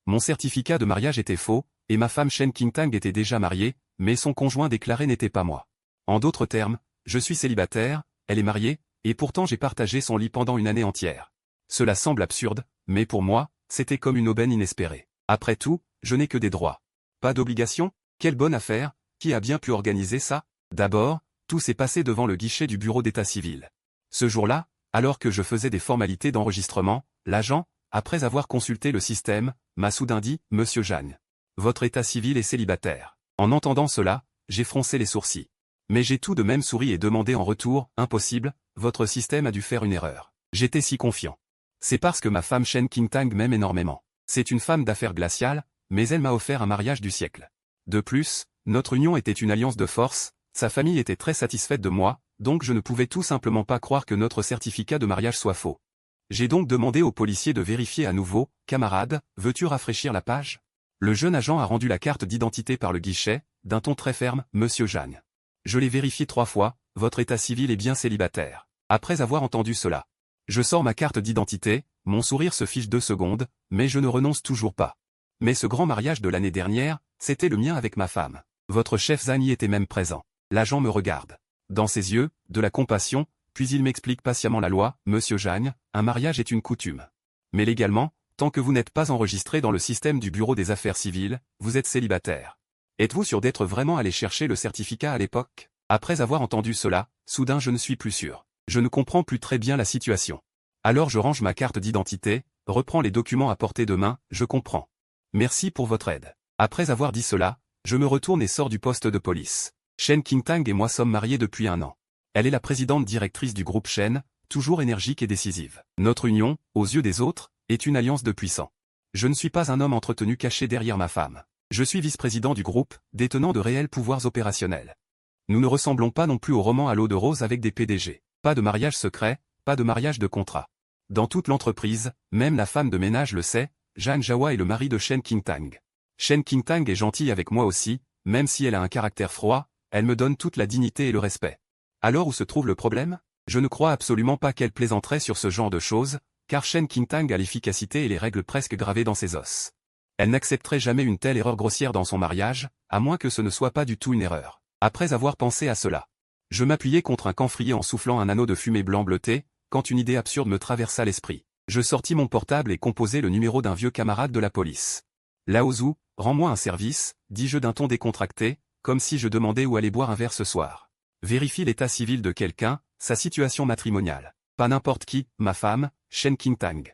Mon certificat de mariage était faux, et ma femme Shen Qingtang était déjà mariée, mais son conjoint déclaré n'était pas moi. En d'autres termes, je suis célibataire, elle est mariée, et pourtant j'ai partagé son lit pendant une année entière. Cela semble absurde, mais pour moi, c'était comme une aubaine inespérée. Après tout, je n'ai que des droits. Pas d'obligations? Quelle bonne affaire, qui a bien pu organiser ça? D'abord, tout s'est passé devant le guichet du bureau d'état civil. Ce jour-là, alors que je faisais des formalités d'enregistrement, l'agent, après avoir consulté le système, m'a soudain dit « Monsieur Jagne, votre état civil est célibataire ». En entendant cela, j'ai froncé les sourcils. Mais j'ai tout de même souri et demandé en retour « Impossible, votre système a dû faire une erreur ». J'étais si confiant. C'est parce que ma femme Shen Qingtang m'aime énormément. C'est une femme d'affaires glaciale, mais elle m'a offert un mariage du siècle. De plus, notre union était une alliance de force, sa famille était très satisfaite de moi, donc je ne pouvais tout simplement pas croire que notre certificat de mariage soit faux. J'ai donc demandé au policier de vérifier à nouveau, « Camarade, veux-tu rafraîchir la page ?» Le jeune agent a rendu la carte d'identité par le guichet, d'un ton très ferme, « Monsieur Jagne. Je l'ai vérifié 3 fois, votre état civil est bien célibataire. » Après avoir entendu cela, je sors ma carte d'identité, mon sourire se fiche 2 secondes, mais je ne renonce toujours pas. Mais ce grand mariage de l'année dernière, c'était le mien avec ma femme. Votre chef Zhang y était même présent. L'agent me regarde. Dans ses yeux, de la compassion, puis il m'explique patiemment la loi, « Monsieur Jagne, un mariage est une coutume. Mais légalement, tant que vous n'êtes pas enregistré dans le système du bureau des affaires civiles, vous êtes célibataire. Êtes-vous sûr d'être vraiment allé chercher le certificat à l'époque ?» Après avoir entendu cela, soudain je ne suis plus sûr. Je ne comprends plus très bien la situation. Alors je range ma carte d'identité, reprends les documents à portée de main, je comprends. Merci pour votre aide. Après avoir dit cela, je me retourne et sors du poste de police. Shen Qingtang et moi sommes mariés depuis 1 an. Elle est la présidente directrice du groupe Shen, toujours énergique et décisive. Notre union, aux yeux des autres, est une alliance de puissants. Je ne suis pas un homme entretenu caché derrière ma femme. Je suis vice-président du groupe, détenant de réels pouvoirs opérationnels. Nous ne ressemblons pas non plus au roman à l'eau de rose avec des PDG. Pas de mariage secret, pas de mariage de contrat. Dans toute l'entreprise, même la femme de ménage le sait, Zhang Jawa est le mari de Shen Qingtang. Shen Qingtang est gentille avec moi aussi, même si elle a un caractère froid, elle me donne toute la dignité et le respect. Alors où se trouve le problème? Je ne crois absolument pas qu'elle plaisanterait sur ce genre de choses, car Shen Qingtang a l'efficacité et les règles presque gravées dans ses os. Elle n'accepterait jamais une telle erreur grossière dans son mariage, à moins que ce ne soit pas du tout une erreur. Après avoir pensé à cela, je m'appuyais contre un camphrier en soufflant un anneau de fumée blanc bleuté, quand une idée absurde me traversa l'esprit. Je sortis mon portable et composai le numéro d'un vieux camarade de la police. « Laozu, rends-moi un service », dis-je d'un ton décontracté, comme si je demandais où aller boire un verre ce soir. Vérifie l'état civil de quelqu'un, sa situation matrimoniale. Pas n'importe qui, ma femme, Shen Qingtang.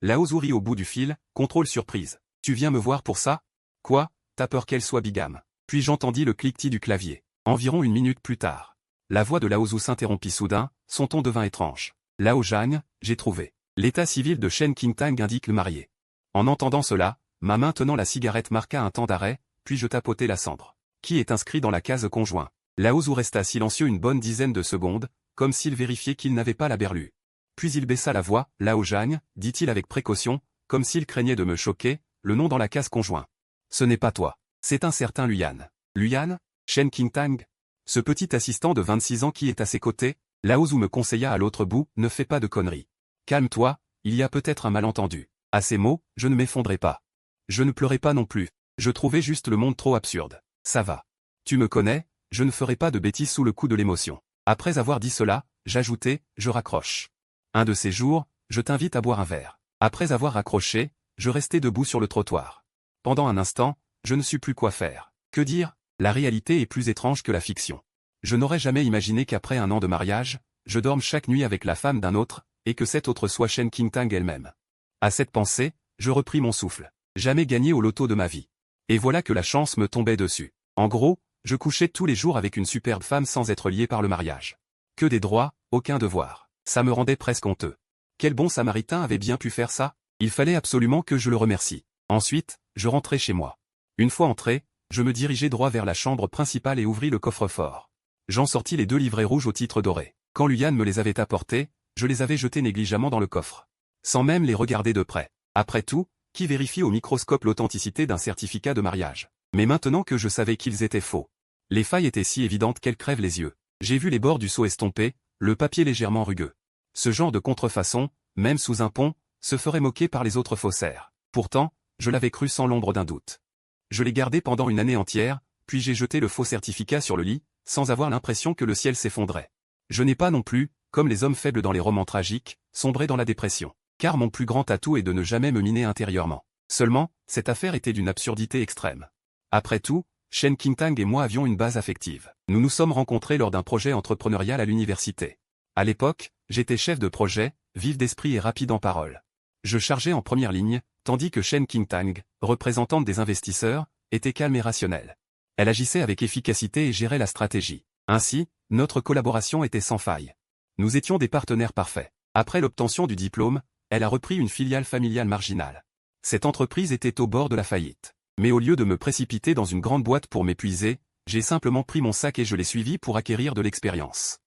Laozu rit au bout du fil, contrôle surprise. « Tu viens me voir pour ça? Quoi, t'as peur qu'elle soit bigame ?» Puis j'entendis le cliquetis du clavier. Environ 1 minute plus tard. La voix de Laozu s'interrompit soudain, son ton devint étrange. « Lao Jagne, j'ai trouvé. L'état civil de Shen Qingtang indique le marié. » En entendant cela, ma main tenant la cigarette marqua un temps d'arrêt, puis je tapotai la cendre. Qui est inscrit dans la case conjoint? Laozu resta silencieux une bonne dizaine de secondes, comme s'il vérifiait qu'il n'avait pas la berlue. Puis il baissa la voix, « Lao Jagne, dit-il avec précaution, comme s'il craignait de me choquer, le nom dans la case conjoint. Ce n'est pas toi. C'est un certain Luyan. Luyan? Shen Qingtang? Ce petit assistant de 26 ans qui est à ses côtés? Laozu me conseilla à l'autre bout, ne fais pas de conneries. Calme-toi, il y a peut-être un malentendu. À ces mots, je ne m'effondrai pas. Je ne pleurais pas non plus. Je trouvais juste le monde trop absurde. Ça va. Tu me connais, je ne ferai pas de bêtises sous le coup de l'émotion. Après avoir dit cela, j'ajoutai, je raccroche. Un de ces jours, je t'invite à boire un verre. Après avoir raccroché, je restai debout sur le trottoir. Pendant un instant, je ne sus plus quoi faire. Que dire? La réalité est plus étrange que la fiction. Je n'aurais jamais imaginé qu'après 1 an de mariage, je dorme chaque nuit avec la femme d'un autre, et que cette autre soit Shen Qingtang elle-même. À cette pensée, je repris mon souffle. Jamais gagné au loto de ma vie. Et voilà que la chance me tombait dessus. En gros, je couchais tous les jours avec une superbe femme sans être lié par le mariage. Que des droits, aucun devoir. Ça me rendait presque honteux. Quel bon samaritain avait bien pu faire ça? Il fallait absolument que je le remercie. Ensuite, je rentrai chez moi. Une fois entré, je me dirigeai droit vers la chambre principale et ouvris le coffre-fort. J'en sortis les 2 livrets rouges au titre doré. Quand Luyan me les avait apportés, je les avais jetés négligemment dans le coffre. Sans même les regarder de près. Après tout, qui vérifie au microscope l'authenticité d'un certificat de mariage? Mais maintenant que je savais qu'ils étaient faux, les failles étaient si évidentes qu'elles crèvent les yeux. J'ai vu les bords du seau estompés, le papier légèrement rugueux. Ce genre de contrefaçon, même sous un pont, se ferait moquer par les autres faussaires. Pourtant, je l'avais cru sans l'ombre d'un doute. Je l'ai gardé pendant une année entière, puis j'ai jeté le faux certificat sur le lit, sans avoir l'impression que le ciel s'effondrait. Je n'ai pas non plus, comme les hommes faibles dans les romans tragiques, sombré dans la dépression. Car mon plus grand atout est de ne jamais me miner intérieurement. Seulement, cette affaire était d'une absurdité extrême. Après tout, Shen Qingtang et moi avions une base affective. Nous nous sommes rencontrés lors d'un projet entrepreneurial à l'université. À l'époque, j'étais chef de projet, vif d'esprit et rapide en parole. Je chargeais en première ligne, tandis que Shen Qingtang, représentante des investisseurs, était calme et rationnelle. Elle agissait avec efficacité et gérait la stratégie. Ainsi, notre collaboration était sans faille. Nous étions des partenaires parfaits. Après l'obtention du diplôme, elle a repris une filiale familiale marginale. Cette entreprise était au bord de la faillite. Mais au lieu de me précipiter dans une grande boîte pour m'épuiser, j'ai simplement pris mon sac et je l'ai suivi pour acquérir de l'expérience.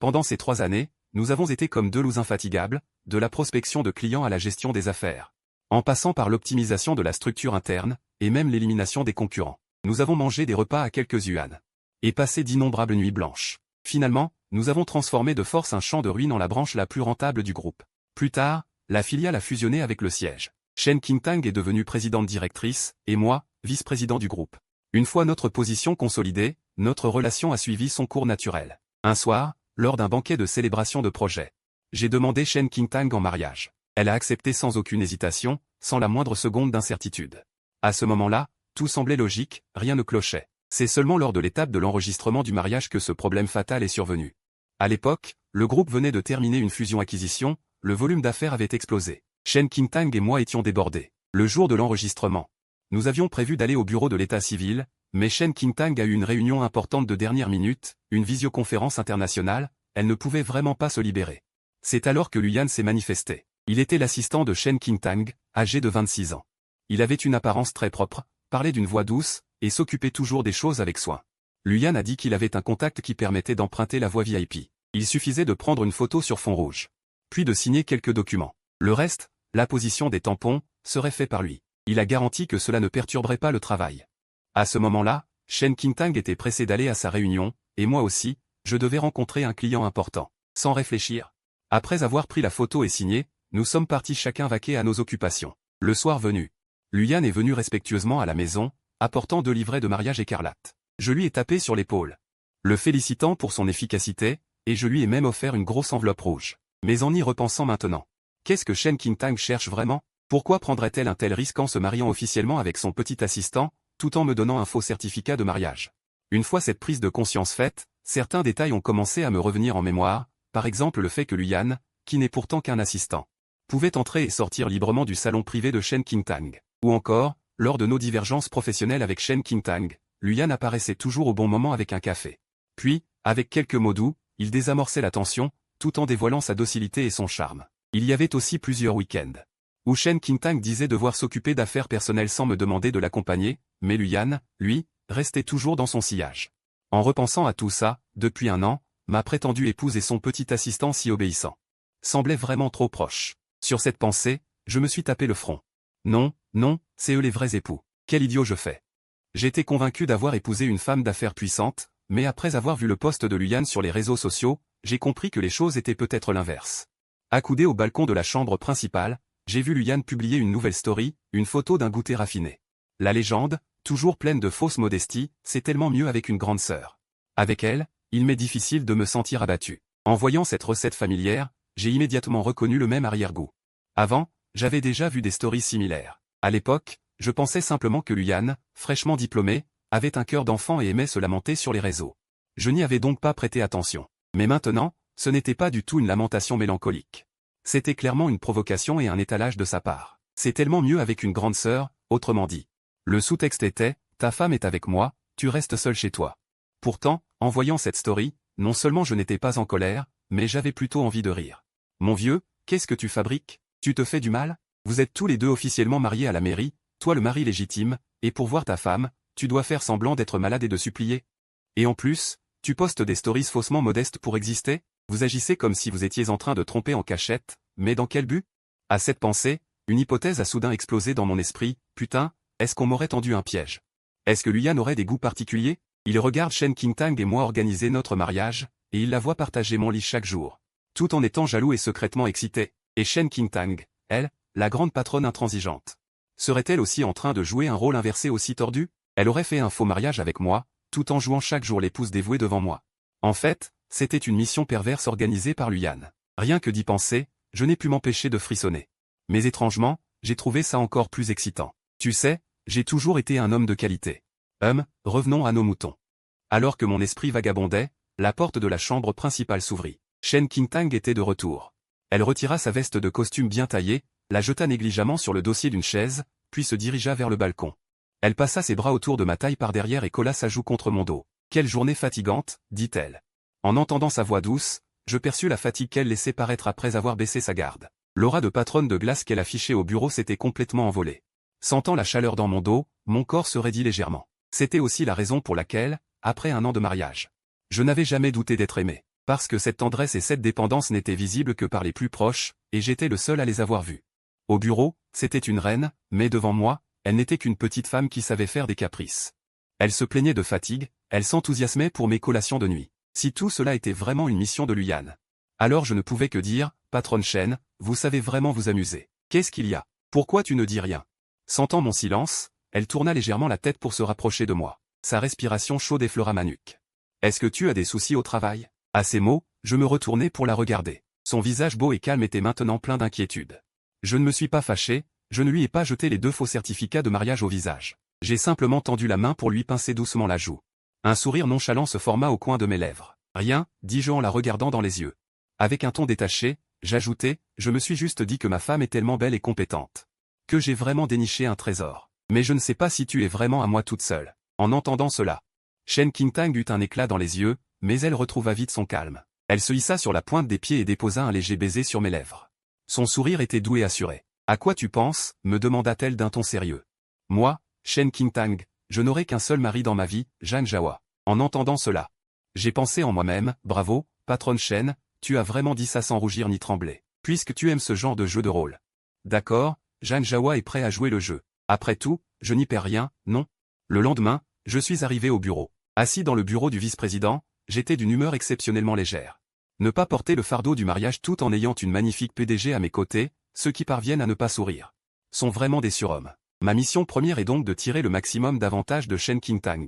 Pendant ces 3 années, nous avons été comme 2 loups infatigables, de la prospection de clients à la gestion des affaires. En passant par l'optimisation de la structure interne, et même l'élimination des concurrents. Nous avons mangé des repas à quelques yuans. Et passé d'innombrables nuits blanches. Finalement, nous avons transformé de force un champ de ruines en la branche la plus rentable du groupe. Plus tard, la filiale a fusionné avec le siège. Shen Qingtang est devenue présidente directrice, et moi, vice-président du groupe. Une fois notre position consolidée, notre relation a suivi son cours naturel. Un soir, lors d'un banquet de célébration de projet, j'ai demandé Shen Qingtang en mariage. Elle a accepté sans aucune hésitation, sans la moindre seconde d'incertitude. À ce moment-là, tout semblait logique, rien ne clochait. C'est seulement lors de l'étape de l'enregistrement du mariage que ce problème fatal est survenu. À l'époque, le groupe venait de terminer une fusion-acquisition, le volume d'affaires avait explosé. Shen Qingtang et moi étions débordés. Le jour de l'enregistrement, nous avions prévu d'aller au bureau de l'état civil, mais Shen Qingtang a eu une réunion importante de dernière minute, une visioconférence internationale, elle ne pouvait vraiment pas se libérer. C'est alors que Luyan s'est manifesté. Il était l'assistant de Shen Qingtang, âgé de 26 ans. Il avait une apparence très propre, parlait d'une voix douce, et s'occupait toujours des choses avec soin. Luyan a dit qu'il avait un contact qui permettait d'emprunter la voie VIP. Il suffisait de prendre une photo sur fond rouge. Puis de signer quelques documents. Le reste, la position des tampons, serait fait par lui. Il a garanti que cela ne perturberait pas le travail. À ce moment-là, Shen Qingtang était pressé d'aller à sa réunion, et moi aussi, je devais rencontrer un client important. Sans réfléchir. Après avoir pris la photo et signé, nous sommes partis chacun vaquer à nos occupations. Le soir venu, Luyan est venu respectueusement à la maison, apportant 2 livrets de mariage écarlate. Je lui ai tapé sur l'épaule, le félicitant pour son efficacité, et je lui ai même offert une grosse enveloppe rouge. Mais en y repensant maintenant, qu'est-ce que Shen Qingtang cherche vraiment? Pourquoi prendrait-elle un tel risque en se mariant officiellement avec son petit assistant, tout en me donnant un faux certificat de mariage? Une fois cette prise de conscience faite, certains détails ont commencé à me revenir en mémoire, par exemple le fait que Luyan, qui n'est pourtant qu'un assistant, pouvait entrer et sortir librement du salon privé de Shen Qingtang. Ou encore, lors de nos divergences professionnelles avec Shen Qingtang, Luyan apparaissait toujours au bon moment avec un café. Puis, avec quelques mots doux, il désamorçait la tension, tout en dévoilant sa docilité et son charme. Il y avait aussi plusieurs week-ends où Shen Qingtang disait devoir s'occuper d'affaires personnelles sans me demander de l'accompagner, mais Luyan, lui, restait toujours dans son sillage. En repensant à tout ça, depuis 1 an, ma prétendue épouse et son petit assistant si obéissant semblaient vraiment trop proches. Sur cette pensée, je me suis tapé le front. Non, non, c'est eux les vrais époux. Quel idiot je fais. J'étais convaincu d'avoir épousé une femme d'affaires puissante, mais après avoir vu le post de Luyan sur les réseaux sociaux, j'ai compris que les choses étaient peut-être l'inverse. Accoudé au balcon de la chambre principale, j'ai vu Luyan publier une nouvelle story, une photo d'un goûter raffiné. La légende, toujours pleine de fausse modestie, c'est tellement mieux avec une grande sœur. Avec elle, il m'est difficile de me sentir abattu. En voyant cette recette familière, j'ai immédiatement reconnu le même arrière-goût. Avant, j'avais déjà vu des stories similaires. À l'époque, je pensais simplement que Luyan, fraîchement diplômée, avait un cœur d'enfant et aimait se lamenter sur les réseaux. Je n'y avais donc pas prêté attention. Mais maintenant, ce n'était pas du tout une lamentation mélancolique. C'était clairement une provocation et un étalage de sa part. C'est tellement mieux avec une grande sœur, autrement dit. Le sous-texte était, ta femme est avec moi, tu restes seul chez toi. Pourtant, en voyant cette story, non seulement je n'étais pas en colère, mais j'avais plutôt envie de rire. Mon vieux, qu'est-ce que tu fabriques? Tu te fais du mal? Vous êtes tous les deux officiellement mariés à la mairie, toi le mari légitime, et pour voir ta femme, tu dois faire semblant d'être malade et de supplier. Et en plus, tu postes des stories faussement modestes pour exister? Vous agissez comme si vous étiez en train de tromper en cachette, mais dans quel but? À cette pensée, une hypothèse a soudain explosé dans mon esprit, putain, est-ce qu'on m'aurait tendu un piège? Est-ce que Luyan aurait des goûts particuliers? Il regarde Shen Qingtang et moi organiser notre mariage, et il la voit partager mon lit chaque jour. Tout en étant jaloux et secrètement excité. Et Shen Qingtang, elle, la grande patronne intransigeante. Serait-elle aussi en train de jouer un rôle inversé aussi tordu? Elle aurait fait un faux mariage avec moi, tout en jouant chaque jour l'épouse dévouée devant moi. En fait, c'était une mission perverse organisée par Luyan. Rien que d'y penser, je n'ai pu m'empêcher de frissonner. Mais étrangement, j'ai trouvé ça encore plus excitant. Tu sais, j'ai toujours été un homme de qualité. Revenons à nos moutons. Alors que mon esprit vagabondait, la porte de la chambre principale s'ouvrit. Shen Qingtang était de retour. Elle retira sa veste de costume bien taillée, la jeta négligemment sur le dossier d'une chaise, puis se dirigea vers le balcon. Elle passa ses bras autour de ma taille par derrière et colla sa joue contre mon dos. « Quelle journée fatigante » dit-elle. En entendant sa voix douce, je perçus la fatigue qu'elle laissait paraître après avoir baissé sa garde. L'aura de patronne de glace qu'elle affichait au bureau s'était complètement envolée. Sentant la chaleur dans mon dos, mon corps se raidit légèrement. C'était aussi la raison pour laquelle, après un an de mariage, je n'avais jamais douté d'être aimé. Parce que cette tendresse et cette dépendance n'étaient visibles que par les plus proches, et j'étais le seul à les avoir vues. Au bureau, c'était une reine, mais devant moi, elle n'était qu'une petite femme qui savait faire des caprices. Elle se plaignait de fatigue, elle s'enthousiasmait pour mes collations de nuit. Si tout cela était vraiment une mission de Luyan, alors je ne pouvais que dire, patronne Shen, vous savez vraiment vous amuser. Qu'est-ce qu'il y a? Pourquoi tu ne dis rien? Sentant mon silence, elle tourna légèrement la tête pour se rapprocher de moi. Sa respiration chaude effleura ma nuque. Est-ce que tu as des soucis au travail? À ces mots, je me retournai pour la regarder. Son visage beau et calme était maintenant plein d'inquiétude. Je ne me suis pas fâché, je ne lui ai pas jeté les 2 faux certificats de mariage au visage. J'ai simplement tendu la main pour lui pincer doucement la joue. Un sourire nonchalant se forma au coin de mes lèvres. Rien, dis-je en la regardant dans les yeux. Avec un ton détaché, j'ajoutai, je me suis juste dit que ma femme est tellement belle et compétente. Que j'ai vraiment déniché un trésor. Mais je ne sais pas si tu es vraiment à moi toute seule. En entendant cela, Shen Qingtang eut un éclat dans les yeux, mais elle retrouva vite son calme. Elle se hissa sur la pointe des pieds et déposa un léger baiser sur mes lèvres. Son sourire était doux et assuré. « À quoi tu penses » me demanda-t-elle d'un ton sérieux. Moi, Shen Qingtang, je n'aurai qu'un seul mari dans ma vie, Zhang Jawa. En entendant cela, j'ai pensé en moi-même, bravo, patronne Shen, tu as vraiment dit ça sans rougir ni trembler. Puisque tu aimes ce genre de jeu de rôle. D'accord, Zhang Jawa est prêt à jouer le jeu. Après tout, je n'y perds rien, non? Le lendemain, je suis arrivé au bureau. Assis dans le bureau du vice-président, j'étais d'une humeur exceptionnellement légère. Ne pas porter le fardeau du mariage tout en ayant une magnifique PDG à mes côtés, ceux qui parviennent à ne pas sourire, sont vraiment des surhommes. Ma mission première est donc de tirer le maximum d'avantages de Shen Qingtang.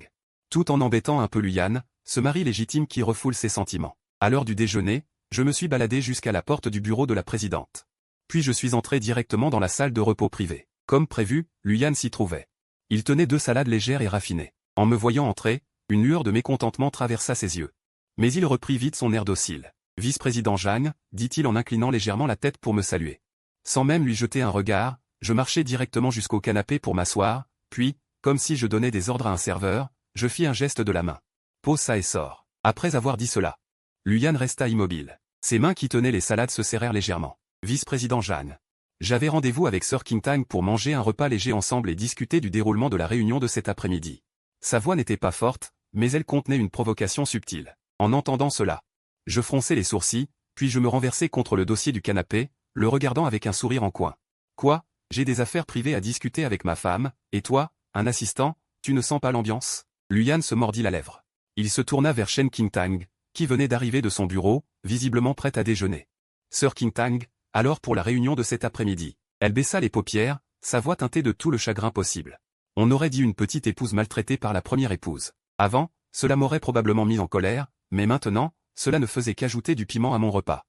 Tout en embêtant un peu Luyan, ce mari légitime qui refoule ses sentiments. À l'heure du déjeuner, je me suis baladé jusqu'à la porte du bureau de la présidente. Puis je suis entré directement dans la salle de repos privée. Comme prévu, Luyan s'y trouvait. Il tenait 2 salades légères et raffinées. En me voyant entrer, une lueur de mécontentement traversa ses yeux. Mais il reprit vite son air docile. « Vice-président Zhang » dit-il en inclinant légèrement la tête pour me saluer. Sans même lui jeter un regard, je marchai directement jusqu'au canapé pour m'asseoir, puis, comme si je donnais des ordres à un serveur, je fis un geste de la main. « Pose ça et sors. » Après avoir dit cela, Luyan resta immobile. Ses mains qui tenaient les salades se serrèrent légèrement. « Vice-président Zhang. J'avais rendez-vous avec Sir Qingtang pour manger un repas léger ensemble et discuter du déroulement de la réunion de cet après-midi. » Sa voix n'était pas forte, mais elle contenait une provocation subtile. En entendant cela, je fronçai les sourcils, puis je me renversai contre le dossier du canapé, le regardant avec un sourire en coin. « Quoi? J'ai des affaires privées à discuter avec ma femme, et toi, un assistant, tu ne sens pas l'ambiance ?» Luyan se mordit la lèvre. Il se tourna vers Shen Qingtang, qui venait d'arriver de son bureau, visiblement prête à déjeuner. « Sir Qingtang, alors pour la réunion de cet après-midi. » Elle baissa les paupières, sa voix teintée de tout le chagrin possible. On aurait dit une petite épouse maltraitée par la première épouse. Avant, cela m'aurait probablement mis en colère, mais maintenant, cela ne faisait qu'ajouter du piment à mon repas.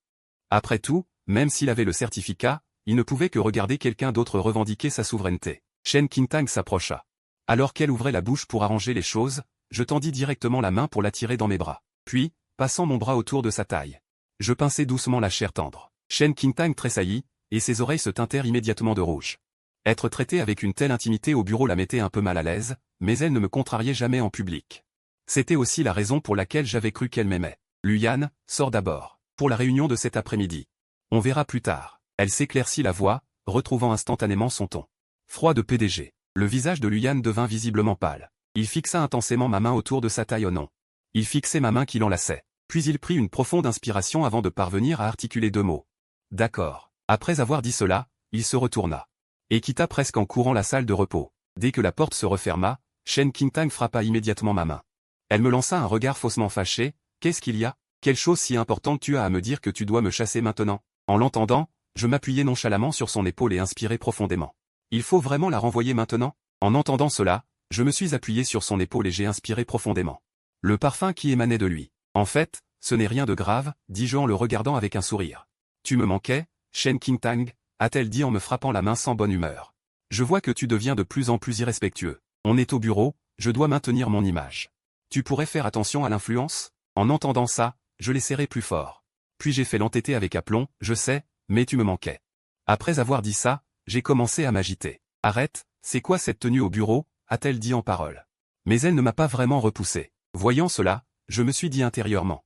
Après tout, même s'il avait le certificat, il ne pouvait que regarder quelqu'un d'autre revendiquer sa souveraineté. Shen Qingtang s'approcha. Alors qu'elle ouvrait la bouche pour arranger les choses, je tendis directement la main pour l'attirer dans mes bras. Puis, passant mon bras autour de sa taille, je pinçai doucement la chair tendre. Shen Qingtang tressaillit, et ses oreilles se teintèrent immédiatement de rouge. Être traitée avec une telle intimité au bureau la mettait un peu mal à l'aise, mais elle ne me contrariait jamais en public. C'était aussi la raison pour laquelle j'avais cru qu'elle m'aimait. Luyan, sors d'abord. Pour la réunion de cet après-midi. On verra plus tard. Elle s'éclaircit la voix, retrouvant instantanément son ton froid de PDG. Le visage de Luyan devint visiblement pâle. Il fixa intensément ma main autour de sa taille au nom. Il fixait ma main qui l'enlaçait. Puis il prit une profonde inspiration avant de parvenir à articuler 2 mots. D'accord. Après avoir dit cela, il se retourna. Et quitta presque en courant la salle de repos. Dès que la porte se referma, Shen Qingtang frappa immédiatement ma main. Elle me lança un regard faussement fâché. « Qu'est-ce qu'il y a? Quelle chose si importante tu as à me dire que tu dois me chasser maintenant ?» En l'entendant, je m'appuyai nonchalamment sur son épaule et inspirai profondément. Il faut vraiment la renvoyer maintenant? En entendant cela, je me suis appuyé sur son épaule et j'ai inspiré profondément. Le parfum qui émanait de lui. En fait, ce n'est rien de grave, dis-je en le regardant avec un sourire. Tu me manquais, Shen Qingtang, a-t-elle dit en me frappant la main sans bonne humeur. Je vois que tu deviens de plus en plus irrespectueux. On est au bureau, je dois maintenir mon image. Tu pourrais faire attention à l'influence? En entendant ça, je l'ai serré plus fort. Puis j'ai fait l'entêter avec aplomb, je sais, mais tu me manquais. Après avoir dit ça, j'ai commencé à m'agiter. Arrête, c'est quoi cette tenue au bureau, a-t-elle dit en parole. Mais elle ne m'a pas vraiment repoussé. Voyant cela, je me suis dit intérieurement.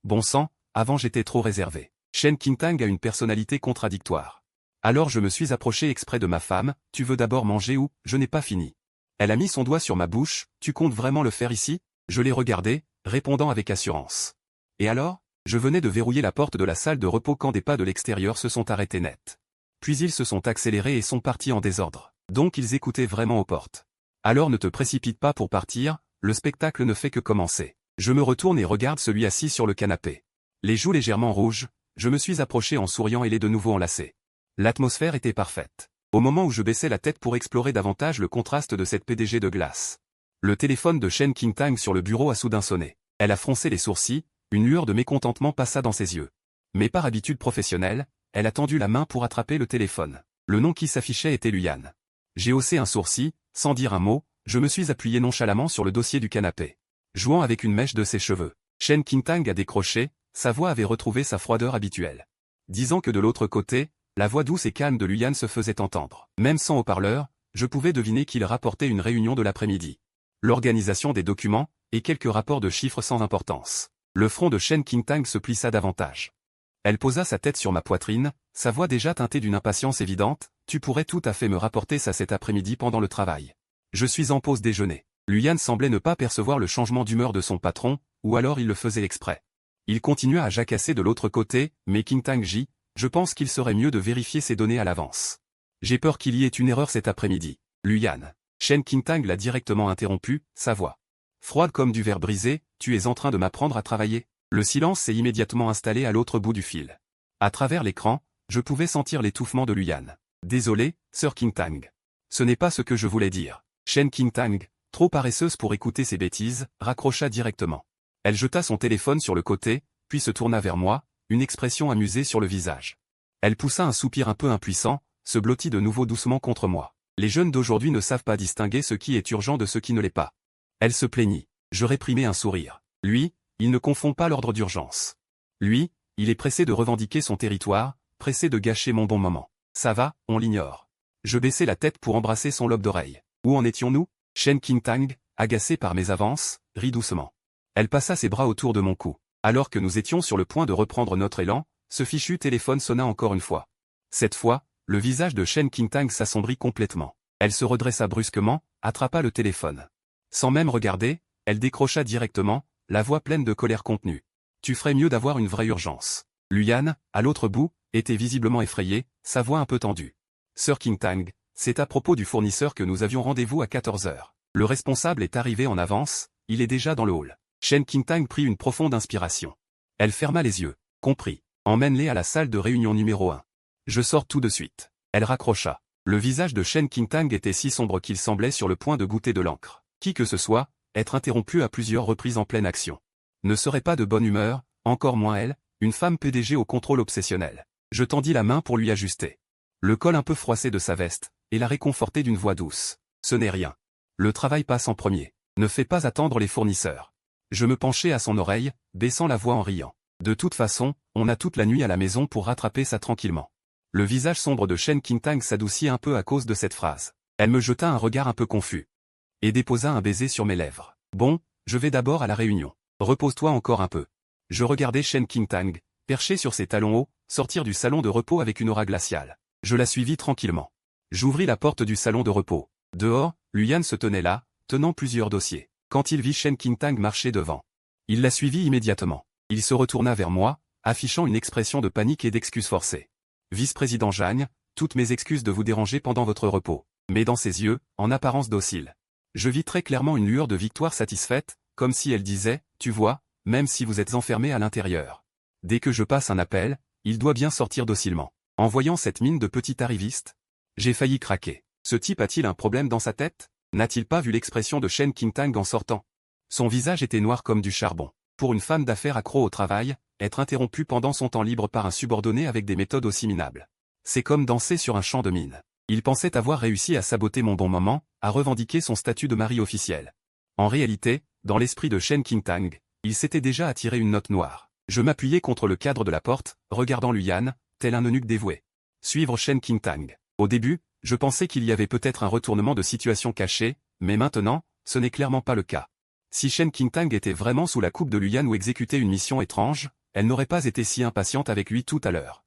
Bon sang, avant j'étais trop réservé. Shen Qingtang a une personnalité contradictoire. Alors je me suis approché exprès de ma femme, tu veux d'abord manger ou, je n'ai pas fini. Elle a mis son doigt sur ma bouche, tu comptes vraiment le faire ici? Je l'ai regardé, répondant avec assurance. Et alors? Je venais de verrouiller la porte de la salle de repos quand des pas de l'extérieur se sont arrêtés net. Puis ils se sont accélérés et sont partis en désordre. Donc ils écoutaient vraiment aux portes. Alors ne te précipite pas pour partir, le spectacle ne fait que commencer. Je me retourne et regarde celui assis sur le canapé. Les joues légèrement rouges, je me suis approché en souriant et l'ai de nouveau enlacé. L'atmosphère était parfaite. Au moment où je baissais la tête pour explorer davantage le contraste de cette PDG de glace. Le téléphone de Shen Qingtang sur le bureau a soudain sonné. Elle a froncé les sourcils, une lueur de mécontentement passa dans ses yeux. Mais par habitude professionnelle, elle a tendu la main pour attraper le téléphone. Le nom qui s'affichait était Luyan. J'ai haussé un sourcil, sans dire un mot, je me suis appuyé nonchalamment sur le dossier du canapé. Jouant avec une mèche de ses cheveux. Shen Qingtang a décroché, sa voix avait retrouvé sa froideur habituelle. Disant que de l'autre côté, la voix douce et calme de Luyan se faisait entendre. Même sans haut-parleur, je pouvais deviner qu'il rapportait une réunion de l'après-midi. L'organisation des documents, et quelques rapports de chiffres sans importance. Le front de Shen Qingtang se plissa davantage. Elle posa sa tête sur ma poitrine, sa voix déjà teintée d'une impatience évidente, tu pourrais tout à fait me rapporter ça cet après-midi pendant le travail. Je suis en pause déjeuner. Luyan semblait ne pas percevoir le changement d'humeur de son patron, ou alors il le faisait exprès. Il continua à jacasser de l'autre côté, mais Qingtang Ji, je pense qu'il serait mieux de vérifier ces données à l'avance. J'ai peur qu'il y ait une erreur cet après-midi. Luyan. Shen Qingtang l'a directement interrompu, sa voix. Froide comme du verre brisé, tu es en train de m'apprendre à travailler. Le silence s'est immédiatement installé à l'autre bout du fil. À travers l'écran, je pouvais sentir l'étouffement de Luyan. Désolé, Sir Qingtang. Ce n'est pas ce que je voulais dire. Shen Qingtang, trop paresseuse pour écouter ces bêtises, raccrocha directement. Elle jeta son téléphone sur le côté, puis se tourna vers moi, une expression amusée sur le visage. Elle poussa un soupir un peu impuissant, se blottit de nouveau doucement contre moi. Les jeunes d'aujourd'hui ne savent pas distinguer ce qui est urgent de ce qui ne l'est pas. Elle se plaignit. Je réprimai un sourire. Lui, il ne confond pas l'ordre d'urgence. Lui, il est pressé de revendiquer son territoire, pressé de gâcher mon bon moment. Ça va, on l'ignore. Je baissai la tête pour embrasser son lobe d'oreille. Où en étions-nous? Shen Qingtang, agacé par mes avances, rit doucement. Elle passa ses bras autour de mon cou. Alors que nous étions sur le point de reprendre notre élan, ce fichu téléphone sonna encore une fois. Cette fois, le visage de Shen Qingtang s'assombrit complètement. Elle se redressa brusquement, attrapa le téléphone. Sans même regarder, elle décrocha directement, la voix pleine de colère contenue. Tu ferais mieux d'avoir une vraie urgence. Luyan, à l'autre bout, était visiblement effrayée, sa voix un peu tendue. Sir Qingtang, c'est à propos du fournisseur que nous avions rendez-vous à 14 heures. Le responsable est arrivé en avance, il est déjà dans le hall. Shen Qingtang prit une profonde inspiration. Elle ferma les yeux. Compris. Emmène-les à la salle de réunion numéro 1. Je sors tout de suite. Elle raccrocha. Le visage de Shen Qingtang était si sombre qu'il semblait sur le point de goûter de l'encre. Qui que ce soit, être interrompu à plusieurs reprises en pleine action. Ne serait pas de bonne humeur, encore moins elle, une femme PDG au contrôle obsessionnel. Je tendis la main pour lui ajuster le col un peu froissé de sa veste, et la réconforter d'une voix douce. Ce n'est rien. Le travail passe en premier. Ne fais pas attendre les fournisseurs. Je me penchai à son oreille, baissant la voix en riant. De toute façon, on a toute la nuit à la maison pour rattraper ça tranquillement. Le visage sombre de Shen Qingtang s'adoucit un peu à cause de cette phrase. Elle me jeta un regard un peu confus. Et déposa un baiser sur mes lèvres. Bon, je vais d'abord à la réunion. Repose-toi encore un peu. Je regardai Shen Qingtang, perché sur ses talons hauts, sortir du salon de repos avec une aura glaciale. Je la suivis tranquillement. J'ouvris la porte du salon de repos. Dehors, Luyan se tenait là, tenant plusieurs dossiers. Quand il vit Shen Qingtang marcher devant, il la suivit immédiatement. Il se retourna vers moi, affichant une expression de panique et d'excuse forcée. Vice-président Jagne, toutes mes excuses de vous déranger pendant votre repos. Mais dans ses yeux, en apparence docile, je vis très clairement une lueur de victoire satisfaite, comme si elle disait, tu vois, même si vous êtes enfermé à l'intérieur. Dès que je passe un appel, il doit bien sortir docilement. En voyant cette mine de petit arriviste, j'ai failli craquer. Ce type a-t-il un problème dans sa tête? N'a-t-il pas vu l'expression de Shen Qingtang en sortant? Son visage était noir comme du charbon. Pour une femme d'affaires accro au travail, être interrompue pendant son temps libre par un subordonné avec des méthodes aussi minables. C'est comme danser sur un champ de mine. Il pensait avoir réussi à saboter mon bon moment, à revendiquer son statut de mari officiel. En réalité, dans l'esprit de Shen Qingtang, il s'était déjà attiré une note noire. Je m'appuyais contre le cadre de la porte, regardant Luyan, tel un eunuque dévoué. Suivre Shen Qingtang. Au début, je pensais qu'il y avait peut-être un retournement de situation caché, mais maintenant, ce n'est clairement pas le cas. Si Shen Qingtang était vraiment sous la coupe de Luyan ou exécutait une mission étrange, elle n'aurait pas été si impatiente avec lui tout à l'heure.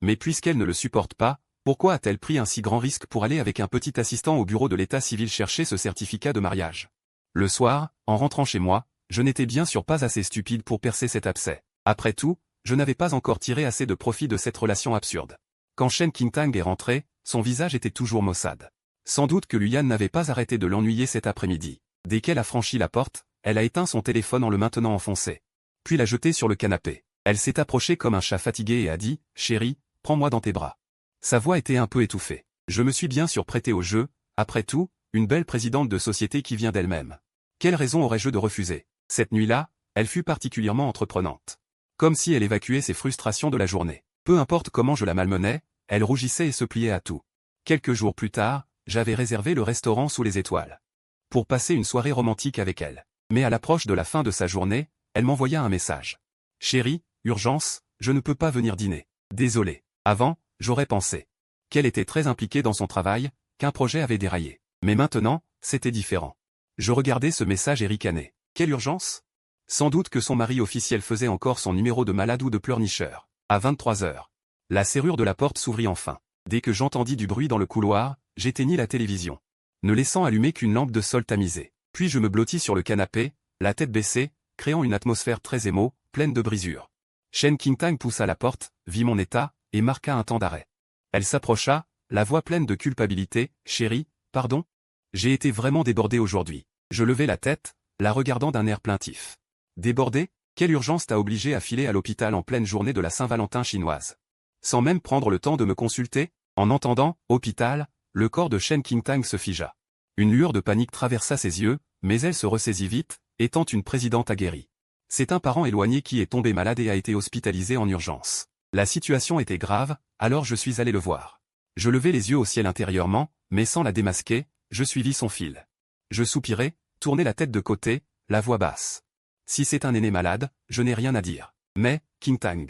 Mais puisqu'elle ne le supporte pas, pourquoi a-t-elle pris un si grand risque pour aller avec un petit assistant au bureau de l'état civil chercher ce certificat de mariage? Le soir, en rentrant chez moi, je n'étais bien sûr pas assez stupide pour percer cet abcès. Après tout, je n'avais pas encore tiré assez de profit de cette relation absurde. Quand Shen Qingtang est rentré, son visage était toujours maussade. Sans doute que Luyan n'avait pas arrêté de l'ennuyer cet après-midi. Dès qu'elle a franchi la porte, elle a éteint son téléphone en le maintenant enfoncé. Puis l'a jeté sur le canapé. Elle s'est approchée comme un chat fatigué et a dit « Chérie, prends-moi dans tes bras ». Sa voix était un peu étouffée. Je me suis bien sûr prêté au jeu, après tout, une belle présidente de société qui vient d'elle-même. Quelle raison aurais-je de refuser? Cette nuit-là, elle fut particulièrement entreprenante. Comme si elle évacuait ses frustrations de la journée. Peu importe comment je la malmenais, elle rougissait et se pliait à tout. Quelques jours plus tard, j'avais réservé le restaurant sous les étoiles. Pour passer une soirée romantique avec elle. Mais à l'approche de la fin de sa journée, elle m'envoya un message. « Chérie, urgence, je ne peux pas venir dîner. Désolé. » Avant, j'aurais pensé qu'elle était très impliquée dans son travail, qu'un projet avait déraillé. Mais maintenant, c'était différent. Je regardais ce message et ricanais. Quelle urgence? Sans doute que son mari officiel faisait encore son numéro de malade ou de pleurnicheur. À 23 heures. La serrure de la porte s'ouvrit enfin. Dès que j'entendis du bruit dans le couloir, j'éteignis la télévision, ne laissant allumer qu'une lampe de sol tamisée. Puis je me blottis sur le canapé, la tête baissée, créant une atmosphère très émo, pleine de brisures. Shen Qingtang poussa la porte, vit mon état, et marqua un temps d'arrêt. Elle s'approcha, la voix pleine de culpabilité. « Chérie, pardon? J'ai été vraiment débordé aujourd'hui. » Je levai la tête, la regardant d'un air plaintif. « Débordé? Quelle urgence t'a obligé à filer à l'hôpital en pleine journée de la Saint-Valentin chinoise? Sans même prendre le temps de me consulter ?» En entendant « hôpital », le corps de Shen Qingtang se figea. Une lueur de panique traversa ses yeux, mais elle se ressaisit vite, étant une présidente aguerrie. C'est un parent éloigné qui est tombé malade et a été hospitalisé en urgence. La situation était grave, alors je suis allé le voir. Je levai les yeux au ciel intérieurement, mais sans la démasquer, je suivis son fil. Je soupirai, tournai la tête de côté, la voix basse. Si c'est un aîné malade, je n'ai rien à dire. Mais, Qingtang,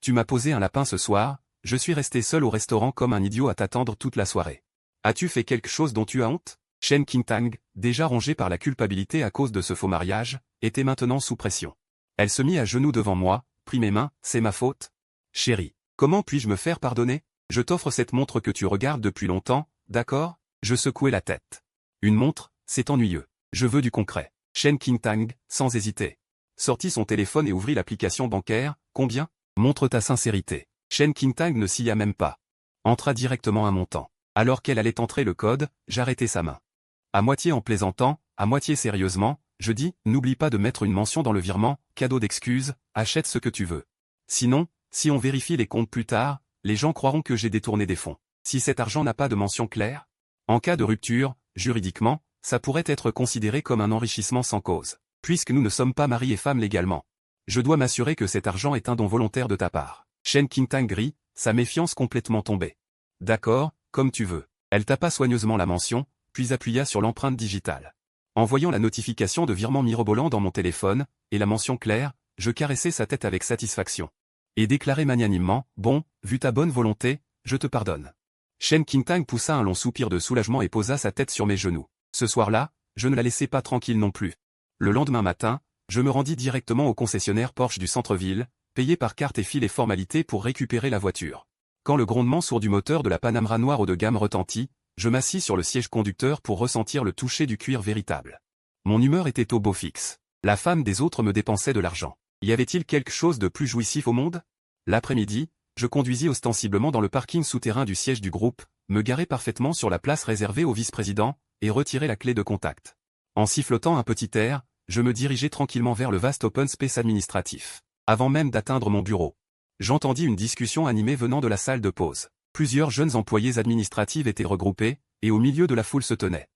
tu m'as posé un lapin ce soir, je suis resté seul au restaurant comme un idiot à t'attendre toute la soirée. As-tu fait quelque chose dont tu as honte? Shen Qingtang, déjà rongée par la culpabilité à cause de ce faux mariage, était maintenant sous pression. Elle se mit à genoux devant moi, prit mes mains, c'est ma faute? Chérie, comment puis-je me faire pardonner? Je t'offre cette montre que tu regardes depuis longtemps, d'accord? Je secouai la tête. Une montre, c'est ennuyeux. Je veux du concret. Shen Qingtang, sans hésiter, sortit son téléphone et ouvrit l'application bancaire. Combien? Montre ta sincérité. Shen Qingtang ne s'y a même pas. Entra directement un montant. Alors qu'elle allait entrer le code, j'arrêtai sa main. À moitié en plaisantant, à moitié sérieusement, je dis, n'oublie pas de mettre une mention dans le virement, cadeau d'excuses, achète ce que tu veux. Sinon, si on vérifie les comptes plus tard, les gens croiront que j'ai détourné des fonds. Si cet argent n'a pas de mention claire, en cas de rupture, juridiquement, ça pourrait être considéré comme un enrichissement sans cause. Puisque nous ne sommes pas mari et femme légalement. Je dois m'assurer que cet argent est un don volontaire de ta part. Shen Qingtang rit, sa méfiance complètement tombée. D'accord, comme tu veux. Elle tapa soigneusement la mention, puis appuya sur l'empreinte digitale. En voyant la notification de virement mirobolant dans mon téléphone, et la mention claire, je caressai sa tête avec satisfaction. Et déclarai magnanimement, bon, vu ta bonne volonté, je te pardonne. Shen Qingtang poussa un long soupir de soulagement et posa sa tête sur mes genoux. Ce soir-là, je ne la laissai pas tranquille non plus. Le lendemain matin, je me rendis directement au concessionnaire Porsche du centre-ville, payé par carte et fit les formalités pour récupérer la voiture. Quand le grondement sourd du moteur de la Panamera noire haut de gamme retentit, je m'assis sur le siège conducteur pour ressentir le toucher du cuir véritable. Mon humeur était au beau fixe. La femme des autres me dépensait de l'argent. Y avait-il quelque chose de plus jouissif au monde? L'après-midi, je conduisis ostensiblement dans le parking souterrain du siège du groupe, me garai parfaitement sur la place réservée au vice-président, et retirai la clé de contact. En sifflotant un petit air, je me dirigeai tranquillement vers le vaste open space administratif. Avant même d'atteindre mon bureau, j'entendis une discussion animée venant de la salle de pause. Plusieurs jeunes employés administratifs étaient regroupés, et au milieu de la foule se tenait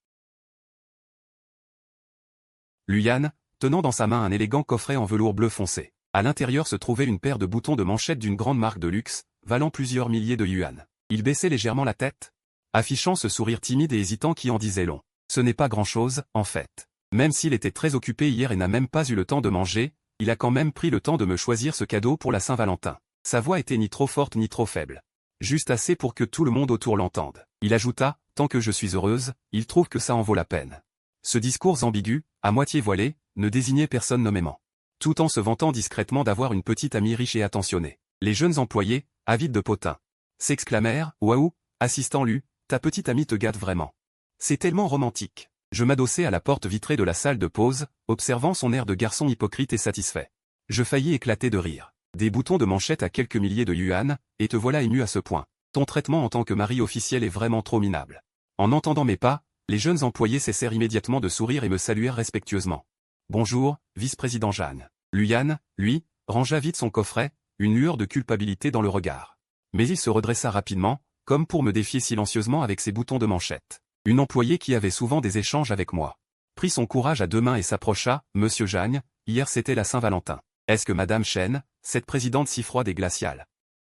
Luyan, tenant dans sa main un élégant coffret en velours bleu foncé. À l'intérieur se trouvait une paire de boutons de manchette d'une grande marque de luxe, valant plusieurs milliers de yuan. Il baissait légèrement la tête, affichant ce sourire timide et hésitant qui en disait long. Ce n'est pas grand-chose, en fait. Même s'il était très occupé hier et n'a même pas eu le temps de manger, il a quand même pris le temps de me choisir ce cadeau pour la Saint-Valentin. Sa voix était ni trop forte ni trop faible. Juste assez pour que tout le monde autour l'entende. Il ajouta, tant que je suis heureuse, il trouve que ça en vaut la peine. Ce discours ambigu, à moitié voilé, ne désignait personne nommément. Tout en se vantant discrètement d'avoir une petite amie riche et attentionnée. Les jeunes employés, avides de potins, s'exclamèrent, waouh, assistant Lu, ta petite amie te gâte vraiment. C'est tellement romantique. Je m'adossai à la porte vitrée de la salle de pause, observant son air de garçon hypocrite et satisfait. Je faillis éclater de rire. Des boutons de manchette à quelques milliers de yuan, et te voilà ému à ce point. Ton traitement en tant que mari officiel est vraiment trop minable. En entendant mes pas, les jeunes employés cessèrent immédiatement de sourire et me saluèrent respectueusement. Bonjour, vice-président Jeanne. Luyan, lui, rangea vite son coffret, une lueur de culpabilité dans le regard. Mais il se redressa rapidement, comme pour me défier silencieusement avec ses boutons de manchette. Une employée qui avait souvent des échanges avec moi prit son courage à deux mains et s'approcha. Monsieur Jagne, hier c'était la Saint-Valentin. Est-ce que Madame Chen, cette présidente si froide et glaciale,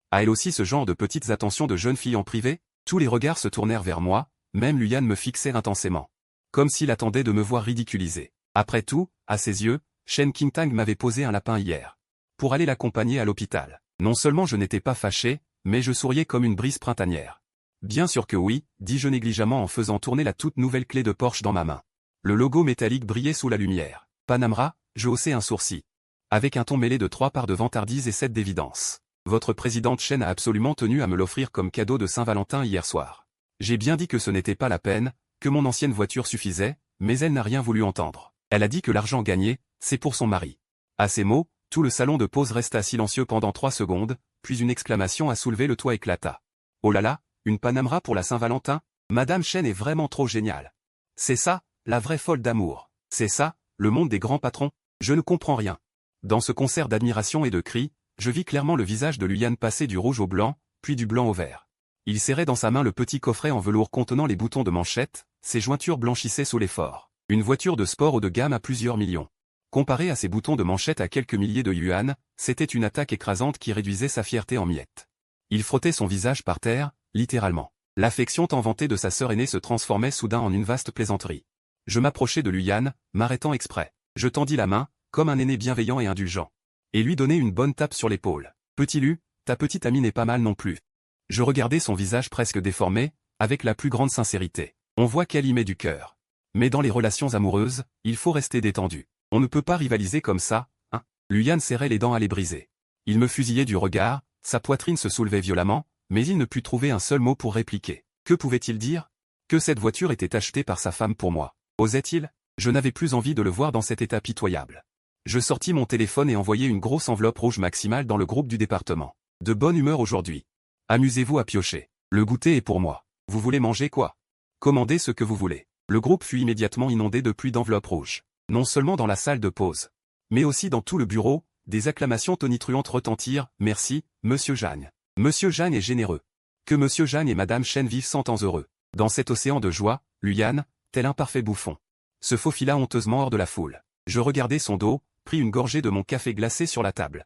a elle aussi ce genre de petites attentions de jeune fille en privé? Tous les regards se tournèrent vers moi, même Luyan me fixait intensément. Comme s'il attendait de me voir ridiculisé. Après tout, à ses yeux, Shen Qingtang m'avait posé un lapin hier. Pour aller l'accompagner à l'hôpital. Non seulement je n'étais pas fâché, mais je souriais comme une brise printanière. Bien sûr que oui, dis-je négligemment en faisant tourner la toute nouvelle clé de Porsche dans ma main. Le logo métallique brillait sous la lumière. Panamra, je haussai un sourcil. Avec un ton mêlé de 3 parts de vantardise et 7 d'évidence. Votre présidente Chen a absolument tenu à me l'offrir comme cadeau de Saint-Valentin hier soir. J'ai bien dit que ce n'était pas la peine, que mon ancienne voiture suffisait, mais elle n'a rien voulu entendre. Elle a dit que l'argent gagné, c'est pour son mari. À ces mots, tout le salon de pause resta silencieux pendant 3 secondes, puis une exclamation à soulever le toit éclata. Oh là là, une Panamra pour la Saint-Valentin? Madame Chen est vraiment trop géniale. C'est ça, la vraie folle d'amour. C'est ça, le monde des grands patrons. Je ne comprends rien. Dans ce concert d'admiration et de cris, je vis clairement le visage de Luyan passer du rouge au blanc, puis du blanc au vert. Il serrait dans sa main le petit coffret en velours contenant les boutons de manchette, ses jointures blanchissaient sous l'effort. Une voiture de sport haut de gamme à plusieurs millions. Comparé à ces boutons de manchette à quelques milliers de yuan, c'était une attaque écrasante qui réduisait sa fierté en miettes. Il frottait son visage par terre, littéralement. L'affection tant vantée de sa sœur aînée se transformait soudain en une vaste plaisanterie. Je m'approchai de Luyan, m'arrêtant exprès. Je tendis la main, comme un aîné bienveillant et indulgent. Et lui donnai une bonne tape sur l'épaule. Petit Lu, ta petite amie n'est pas mal non plus. Je regardai son visage presque déformé, avec la plus grande sincérité. On voit qu'elle y met du cœur. Mais dans les relations amoureuses, il faut rester détendu. On ne peut pas rivaliser comme ça, hein. Luyan serrait les dents à les briser. Il me fusillait du regard, sa poitrine se soulevait violemment, mais il ne put trouver un seul mot pour répliquer. Que pouvait-il dire? Que cette voiture était achetée par sa femme pour moi. Osait-il? Je n'avais plus envie de le voir dans cet état pitoyable. Je sortis mon téléphone et envoyai une grosse enveloppe rouge maximale dans le groupe du département. De bonne humeur aujourd'hui. Amusez-vous à piocher. Le goûter est pour moi. Vous voulez manger quoi? Commandez ce que vous voulez. Le groupe fut immédiatement inondé de pluies d'enveloppes rouges. Non seulement dans la salle de pause, mais aussi dans tout le bureau, des acclamations tonitruantes retentirent. Merci, Monsieur Jagne. Monsieur Jagne est généreux. Que Monsieur Jagne et Madame Chen vivent 100 ans heureux. Dans cet océan de joie, Luyan, tel un parfait bouffon, se faufila honteusement hors de la foule. Je regardai son dos, pris une gorgée de mon café glacé sur la table.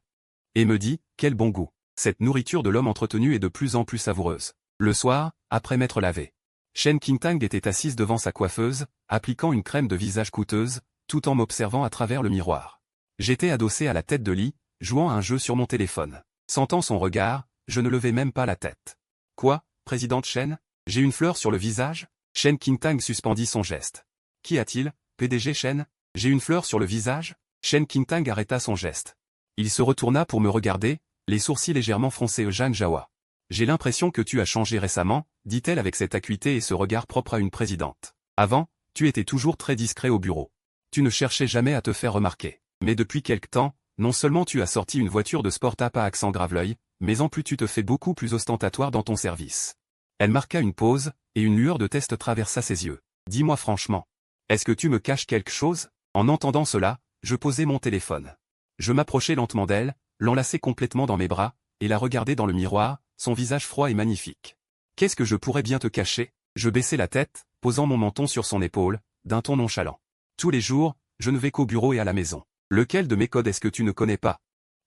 Et me dis, quel bon goût. Cette nourriture de l'homme entretenu est de plus en plus savoureuse. Le soir, après m'être lavé, Shen Qingtang était assise devant sa coiffeuse, appliquant une crème de visage coûteuse, tout en m'observant à travers le miroir. J'étais adossé à la tête de lit, jouant à un jeu sur mon téléphone. Sentant son regard, je ne levai même pas la tête. Quoi, présidente Chen? J'ai une fleur sur le visage? Shen Qingtang suspendit son geste. Qu'y a-t-il, PDG Chen? J'ai une fleur sur le visage? Shen Qingtang arrêta son geste. Il se retourna pour me regarder, les sourcils légèrement froncés. Jeanne Jawa. J'ai l'impression que tu as changé récemment, dit-elle avec cette acuité et ce regard propre à une présidente. Avant, tu étais toujours très discret au bureau. Tu ne cherchais jamais à te faire remarquer. Mais depuis quelque temps, non seulement tu as sorti une voiture de sport à accent grave-l'œil, mais en plus tu te fais beaucoup plus ostentatoire dans ton service. Elle marqua une pause, et une lueur de test traversa ses yeux. Dis-moi franchement. Est-ce que tu me caches quelque chose? En entendant cela, je posai mon téléphone. Je m'approchai lentement d'elle, l'enlaçai complètement dans mes bras, et la regardai dans le miroir, son visage froid et magnifique. Qu'est-ce que je pourrais bien te cacher? Je baissai la tête, posant mon menton sur son épaule, d'un ton nonchalant. Tous les jours, je ne vais qu'au bureau et à la maison. Lequel de mes codes est-ce que tu ne connais pas?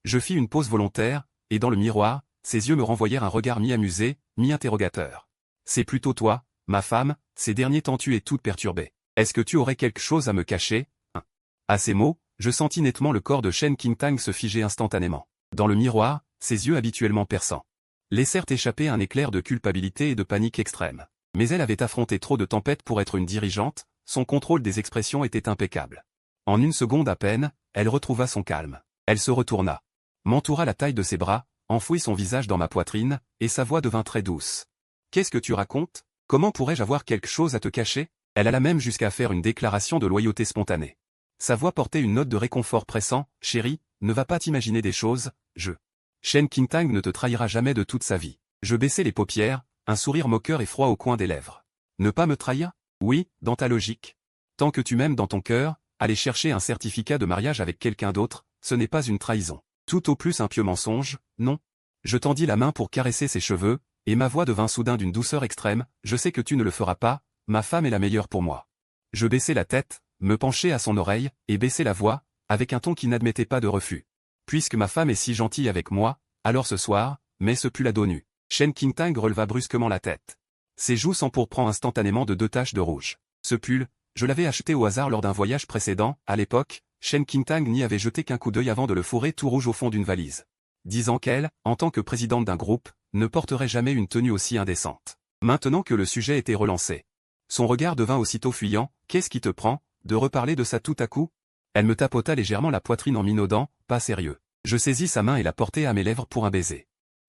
Je fis une pause volontaire, et dans le miroir, ses yeux me renvoyèrent un regard mi-amusé, mi-interrogateur. C'est plutôt toi, ma femme, ces derniers temps tu es toute perturbée. Est-ce que tu aurais quelque chose à me cacher? À ces mots, je sentis nettement le corps de Shen Qingtang se figer instantanément. Dans le miroir, ses yeux habituellement perçants laissèrent échapper un éclair de culpabilité et de panique extrême. Mais elle avait affronté trop de tempêtes pour être une dirigeante, son contrôle des expressions était impeccable. En une seconde à peine, elle retrouva son calme. Elle se retourna, m'entoura la taille de ses bras, enfouit son visage dans ma poitrine, et sa voix devint très douce. « Qu'est-ce que tu racontes? Comment pourrais-je avoir quelque chose à te cacher ?» Elle alla même jusqu'à faire une déclaration de loyauté spontanée. Sa voix portait une note de réconfort pressant. « Chérie, ne va pas t'imaginer des choses, Shen Qingtang ne te trahira jamais de toute sa vie. » Je baissai les paupières, un sourire moqueur et froid au coin des lèvres. Ne pas me trahir? Oui, dans ta logique. Tant que tu m'aimes dans ton cœur, aller chercher un certificat de mariage avec quelqu'un d'autre, ce n'est pas une trahison. Tout au plus un pieux mensonge, non? Je tendis la main pour caresser ses cheveux, et ma voix devint soudain d'une douceur extrême. Je sais que tu ne le feras pas, ma femme est la meilleure pour moi. Je baissai la tête, me penchai à son oreille, et baissai la voix, avec un ton qui n'admettait pas de refus. Puisque ma femme est si gentille avec moi, alors ce soir, mais ce put la dos nue. Shen Qingtang releva brusquement la tête. Ses joues s'empourprant instantanément de 2 taches de rouge. Ce pull, je l'avais acheté au hasard lors d'un voyage précédent. À l'époque, Shen Qingtang n'y avait jeté qu'un coup d'œil avant de le fourrer tout rouge au fond d'une valise, disant qu'elle, en tant que présidente d'un groupe, ne porterait jamais une tenue aussi indécente. Maintenant que le sujet était relancé, son regard devint aussitôt fuyant. « Qu'est-ce qui te prend, de reparler de ça tout à coup ?» Elle me tapota légèrement la poitrine en minaudant. « Pas sérieux. » Je saisis sa main et la portai à mes lèvres pour un baiser.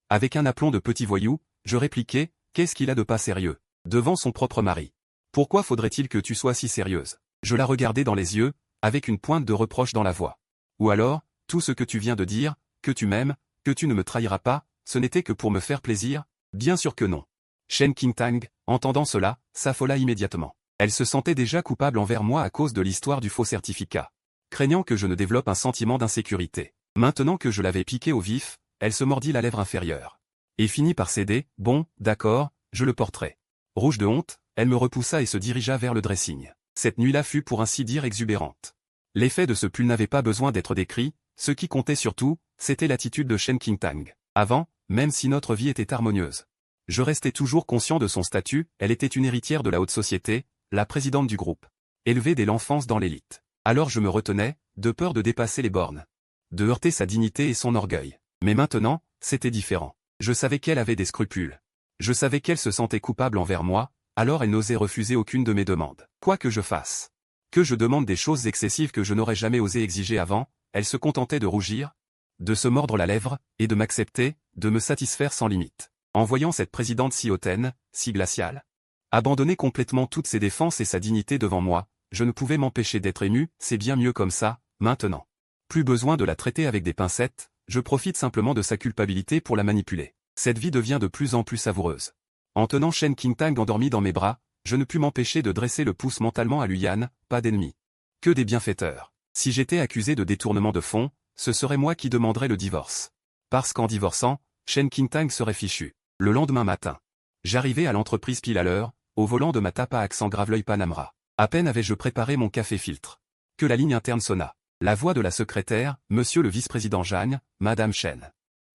Avec un aplomb de petit voyou, je répliquai. « Qu'est-ce qu'il a de pas sérieux? » Devant son propre mari. Pourquoi faudrait-il que tu sois si sérieuse? Je la regardai dans les yeux, avec une pointe de reproche dans la voix. Ou alors, tout ce que tu viens de dire, que tu m'aimes, que tu ne me trahiras pas, ce n'était que pour me faire plaisir? Bien sûr que non. Shen Qingtang, entendant cela, s'affola immédiatement. Elle se sentait déjà coupable envers moi à cause de l'histoire du faux certificat. Craignant que je ne développe un sentiment d'insécurité. Maintenant que je l'avais piqué au vif, elle se mordit la lèvre inférieure. Et finit par céder. « Bon, d'accord, je le porterai. » Rouge de honte, elle me repoussa et se dirigea vers le dressing. Cette nuit-là fut pour ainsi dire exubérante. L'effet de ce pull n'avait pas besoin d'être décrit, ce qui comptait surtout, c'était l'attitude de Shen Qingtang. Avant, même si notre vie était harmonieuse, je restais toujours conscient de son statut. Elle était une héritière de la haute société, la présidente du groupe, élevée dès l'enfance dans l'élite. Alors je me retenais, de peur de dépasser les bornes, de heurter sa dignité et son orgueil. Mais maintenant, c'était différent. Je savais qu'elle avait des scrupules. Je savais qu'elle se sentait coupable envers moi, alors elle n'osait refuser aucune de mes demandes. Quoi que je fasse, que je demande des choses excessives que je n'aurais jamais osé exiger avant, elle se contentait de rougir, de se mordre la lèvre, et de m'accepter, de me satisfaire sans limite. En voyant cette présidente si hautaine, si glaciale, abandonner complètement toutes ses défenses et sa dignité devant moi, je ne pouvais m'empêcher d'être ému. C'est bien mieux comme ça, maintenant. Plus besoin de la traiter avec des pincettes, je profite simplement de sa culpabilité pour la manipuler. Cette vie devient de plus en plus savoureuse. En tenant Shen Qingtang endormi dans mes bras, je ne pus m'empêcher de dresser le pouce mentalement à Luyan. Pas d'ennemis, que des bienfaiteurs. Si j'étais accusé de détournement de fonds, ce serait moi qui demanderais le divorce. Parce qu'en divorçant, Shen Qingtang serait fichu. Le lendemain matin, j'arrivai à l'entreprise pile à l'heure, au volant de ma Tape à accent Graveleuil Panamera. À peine avais-je préparé mon café filtre, que la ligne interne sonna. La voix de la secrétaire, « Monsieur le vice-président Jeanne, Madame Shen,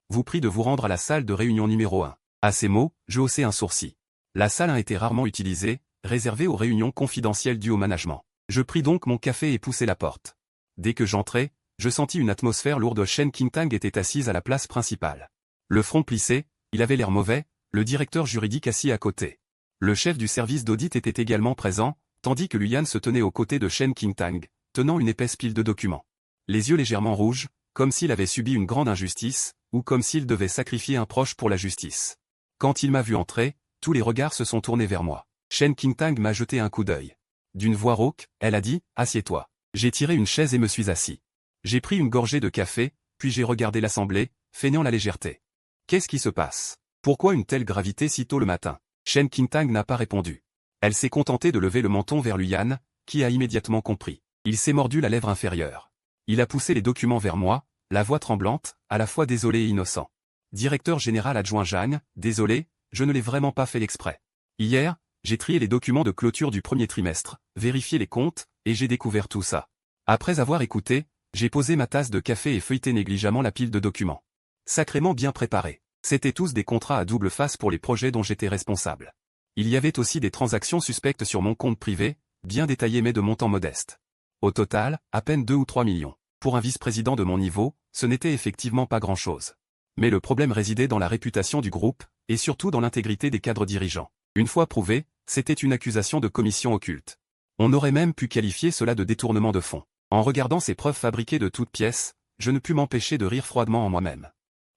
vous prie de vous rendre à la salle de réunion numéro 1. » À ces mots, je haussai un sourcil. La salle 1 était rarement utilisée, réservée aux réunions confidentielles dues au management. Je pris donc mon café et poussai la porte. Dès que j'entrai, je sentis une atmosphère lourde. Shen Qingtang était assise à la place principale. Le front plissé, il avait l'air mauvais, le directeur juridique assis à côté. Le chef du service d'audit était également présent, tandis que Luyan se tenait aux côtés de Shen Qingtang, tenant une épaisse pile de documents. Les yeux légèrement rouges, comme s'il avait subi une grande injustice, ou comme s'il devait sacrifier un proche pour la justice. Quand il m'a vu entrer, tous les regards se sont tournés vers moi. Shen Qingtang m'a jeté un coup d'œil. D'une voix rauque, elle a dit « Assieds-toi ». J'ai tiré une chaise et me suis assis. J'ai pris une gorgée de café, puis j'ai regardé l'assemblée, feignant la légèreté. Qu'est-ce qui se passe? Pourquoi une telle gravité si tôt le matin? Shen Qingtang n'a pas répondu. Elle s'est contentée de lever le menton vers Luyan, qui a immédiatement compris. Il s'est mordu la lèvre inférieure. Il a poussé les documents vers moi, la voix tremblante, à la fois désolé et innocent. Directeur général adjoint Jeanne, désolé, je ne l'ai vraiment pas fait exprès. Hier, j'ai trié les documents de clôture du premier trimestre, vérifié les comptes, et j'ai découvert tout ça. Après avoir écouté, j'ai posé ma tasse de café et feuilleté négligemment la pile de documents. Sacrément bien préparés. C'étaient tous des contrats à double face pour les projets dont j'étais responsable. Il y avait aussi des transactions suspectes sur mon compte privé, bien détaillées mais de montant modeste. Au total, à peine 2 ou 3 millions. Pour un vice-président de mon niveau, ce n'était effectivement pas grand-chose. Mais le problème résidait dans la réputation du groupe, et surtout dans l'intégrité des cadres dirigeants. Une fois prouvé, c'était une accusation de commission occulte. On aurait même pu qualifier cela de détournement de fonds. En regardant ces preuves fabriquées de toutes pièces, je ne pus m'empêcher de rire froidement en moi-même.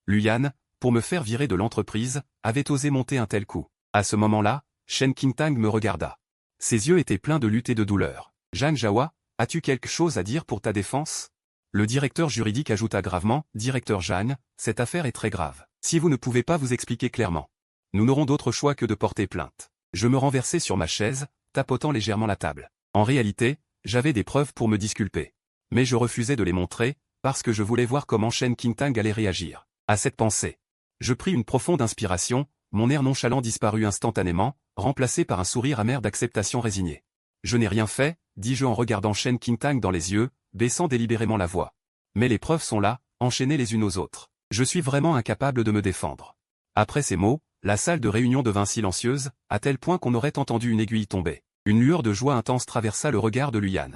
Luyan, pour me faire virer de l'entreprise, avait osé monter un tel coup. À ce moment-là, Shen Qingtang me regarda. Ses yeux étaient pleins de lutte et de douleur. « Zhang Jawa, as-tu quelque chose à dire pour ta défense ?» Le directeur juridique ajouta gravement, « Directeur Zhang, cette affaire est très grave. Si vous ne pouvez pas vous expliquer clairement, nous n'aurons d'autre choix que de porter plainte. » Je me renversai sur ma chaise, tapotant légèrement la table. En réalité, j'avais des preuves pour me disculper. Mais je refusais de les montrer, parce que je voulais voir comment Shen Qingtang allait réagir. À cette pensée, je pris une profonde inspiration, mon air nonchalant disparut instantanément, remplacé par un sourire amer d'acceptation résignée. « Je n'ai rien fait, dis-je en regardant Shen Qingtang dans les yeux, baissant délibérément la voix. Mais les preuves sont là, enchaînées les unes aux autres. Je suis vraiment incapable de me défendre. » Après ces mots, la salle de réunion devint silencieuse, à tel point qu'on aurait entendu une aiguille tomber. Une lueur de joie intense traversa le regard de Luyan.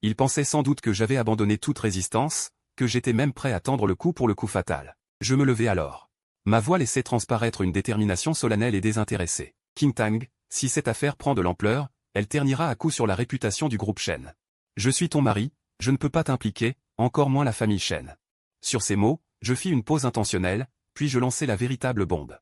Il pensait sans doute que j'avais abandonné toute résistance, que j'étais même prêt à tendre le coup pour le coup fatal. Je me levai alors. Ma voix laissait transparaître une détermination solennelle et désintéressée. « Qingtang, si cette affaire prend de l'ampleur, elle ternira à coup sur la réputation du groupe Shen. Je suis ton mari, je ne peux pas t'impliquer, encore moins la famille Shen. » Sur ces mots, je fis une pause intentionnelle, puis je lançai la véritable bombe.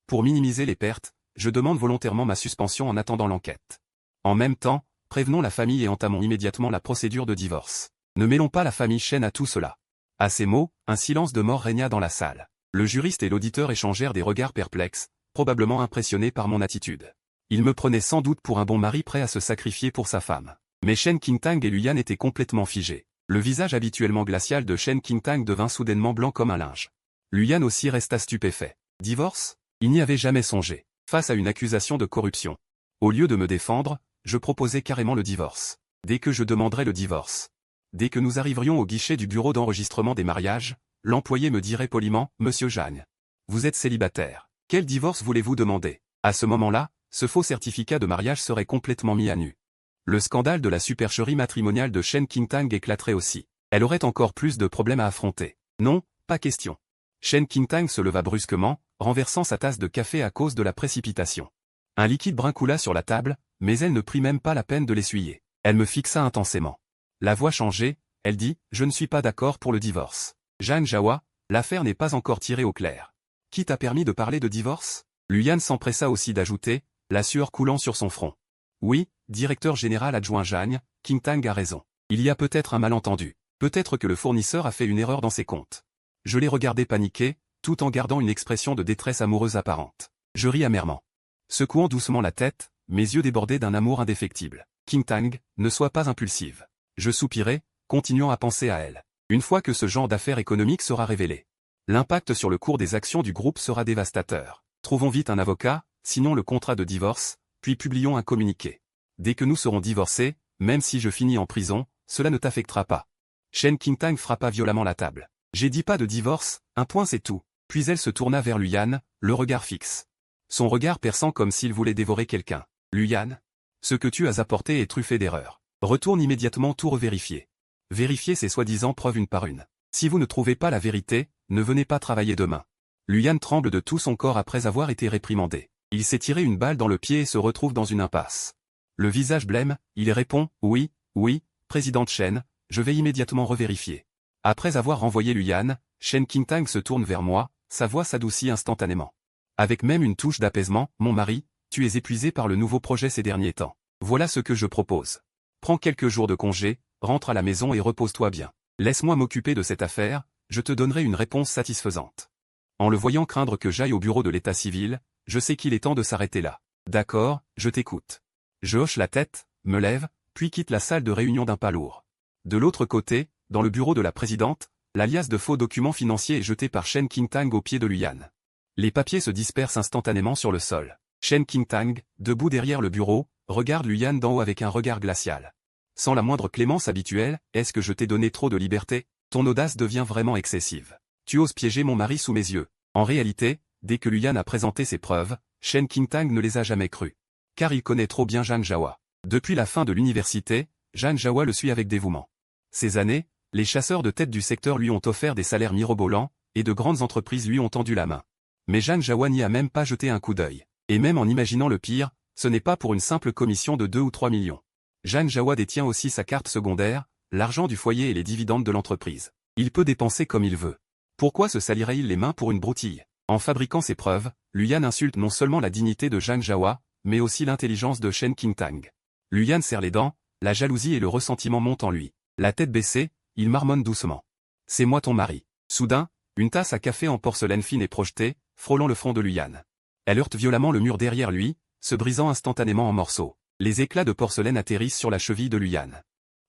Pour minimiser les pertes, je demande volontairement ma suspension en attendant l'enquête. En même temps, prévenons la famille et entamons immédiatement la procédure de divorce. Ne mêlons pas la famille Shen à tout cela. À ces mots, un silence de mort régna dans la salle. Le juriste et l'auditeur échangèrent des regards perplexes, probablement impressionnés par mon attitude. Ils me prenaient sans doute pour un bon mari prêt à se sacrifier pour sa femme. Mais Shen Qingtang et Luyan étaient complètement figés. Le visage habituellement glacial de Shen Qingtang devint soudainement blanc comme un linge. Luyan aussi resta stupéfait. Divorce ? Il n'y avait jamais songé. Face à une accusation de corruption. Au lieu de me défendre, je proposais carrément le divorce. Dès que je demanderais le divorce. Dès que nous arriverions au guichet du bureau d'enregistrement des mariages, l'employé me dirait poliment, « Monsieur Zhang, vous êtes célibataire. Quel divorce voulez-vous demander ?» À ce moment-là, ce faux certificat de mariage serait complètement mis à nu. Le scandale de la supercherie matrimoniale de Shen Qingtang éclaterait aussi. Elle aurait encore plus de problèmes à affronter. Non, pas question. Shen Qingtang se leva brusquement, renversant sa tasse de café à cause de la précipitation. Un liquide brun coula sur la table, mais elle ne prit même pas la peine de l'essuyer. Elle me fixa intensément. La voix changeait, elle dit, « Je ne suis pas d'accord pour le divorce. Zhang Jawa, l'affaire n'est pas encore tirée au clair. Qui t'a permis de parler de divorce ?» Luyan s'empressa aussi d'ajouter, la sueur coulant sur son front. « Oui, directeur général adjoint Zhang, Qingtang a raison. Il y a peut-être un malentendu. Peut-être que le fournisseur a fait une erreur dans ses comptes. » Je l'ai regardé paniquer, tout en gardant une expression de détresse amoureuse apparente. Je ris amèrement. Secouant doucement la tête, mes yeux débordaient d'un amour indéfectible. « Qingtang, ne sois pas impulsive. » Je soupirai, continuant à penser à elle. Une fois que ce genre d'affaires économiques sera révélé, l'impact sur le cours des actions du groupe sera dévastateur. Trouvons vite un avocat, sinon le contrat de divorce, puis publions un communiqué. Dès que nous serons divorcés, même si je finis en prison, cela ne t'affectera pas. Shen Qingtang frappa violemment la table. J'ai dit pas de divorce, un point c'est tout. Puis elle se tourna vers Luyan, le regard fixe. Son regard perçant comme s'il voulait dévorer quelqu'un. Luyan, ce que tu as apporté est truffé d'erreurs. Retourne immédiatement tout revérifier. Vérifiez ces soi-disant preuves une par une. Si vous ne trouvez pas la vérité, ne venez pas travailler demain. Luyan tremble de tout son corps après avoir été réprimandé. Il s'est tiré une balle dans le pied et se retrouve dans une impasse. Le visage blême, il répond, « Oui, oui, présidente Shen, je vais immédiatement revérifier. » Après avoir renvoyé Luyan, Shen Qingtang se tourne vers moi, sa voix s'adoucit instantanément. Avec même une touche d'apaisement, « Mon mari, tu es épuisé par le nouveau projet ces derniers temps. Voilà ce que je propose. Prends quelques jours de congé, rentre à la maison et repose-toi bien. Laisse-moi m'occuper de cette affaire, je te donnerai une réponse satisfaisante. » En le voyant craindre que j'aille au bureau de l'état civil, je sais qu'il est temps de s'arrêter là. D'accord, je t'écoute. Je hoche la tête, me lève, puis quitte la salle de réunion d'un pas lourd. De l'autre côté, dans le bureau de la présidente, la liasse de faux documents financiers est jetée par Shen Qingtang au pied de Luyan. Les papiers se dispersent instantanément sur le sol. Shen Qingtang, debout derrière le bureau, regarde Luyan d'en haut avec un regard glacial. Sans la moindre clémence habituelle, est-ce que je t'ai donné trop de liberté? Ton audace devient vraiment excessive. Tu oses piéger mon mari sous mes yeux. En réalité, dès que Luyan a présenté ses preuves, Shen Qingtang ne les a jamais crues. Car il connaît trop bien Zhang Jawa. Depuis la fin de l'université, Zhang Jawa le suit avec dévouement. Ces années, les chasseurs de tête du secteur lui ont offert des salaires mirobolants, et de grandes entreprises lui ont tendu la main. Mais Zhang Jawa n'y a même pas jeté un coup d'œil. Et même en imaginant le pire, ce n'est pas pour une simple commission de 2 ou 3 millions. Zhang Jawa détient aussi sa carte secondaire, l'argent du foyer et les dividendes de l'entreprise. Il peut dépenser comme il veut. Pourquoi se salirait-il les mains pour une broutille? En fabriquant ses preuves, Luyan insulte non seulement la dignité de Zhang Jawa, mais aussi l'intelligence de Shen Qingtang. Luyan serre les dents, la jalousie et le ressentiment montent en lui. La tête baissée, il marmonne doucement. « C'est moi ton mari. » Soudain, une tasse à café en porcelaine fine est projetée, frôlant le front de Luyan. Elle heurte violemment le mur derrière lui, se brisant instantanément en morceaux. Les éclats de porcelaine atterrissent sur la cheville de Luyan.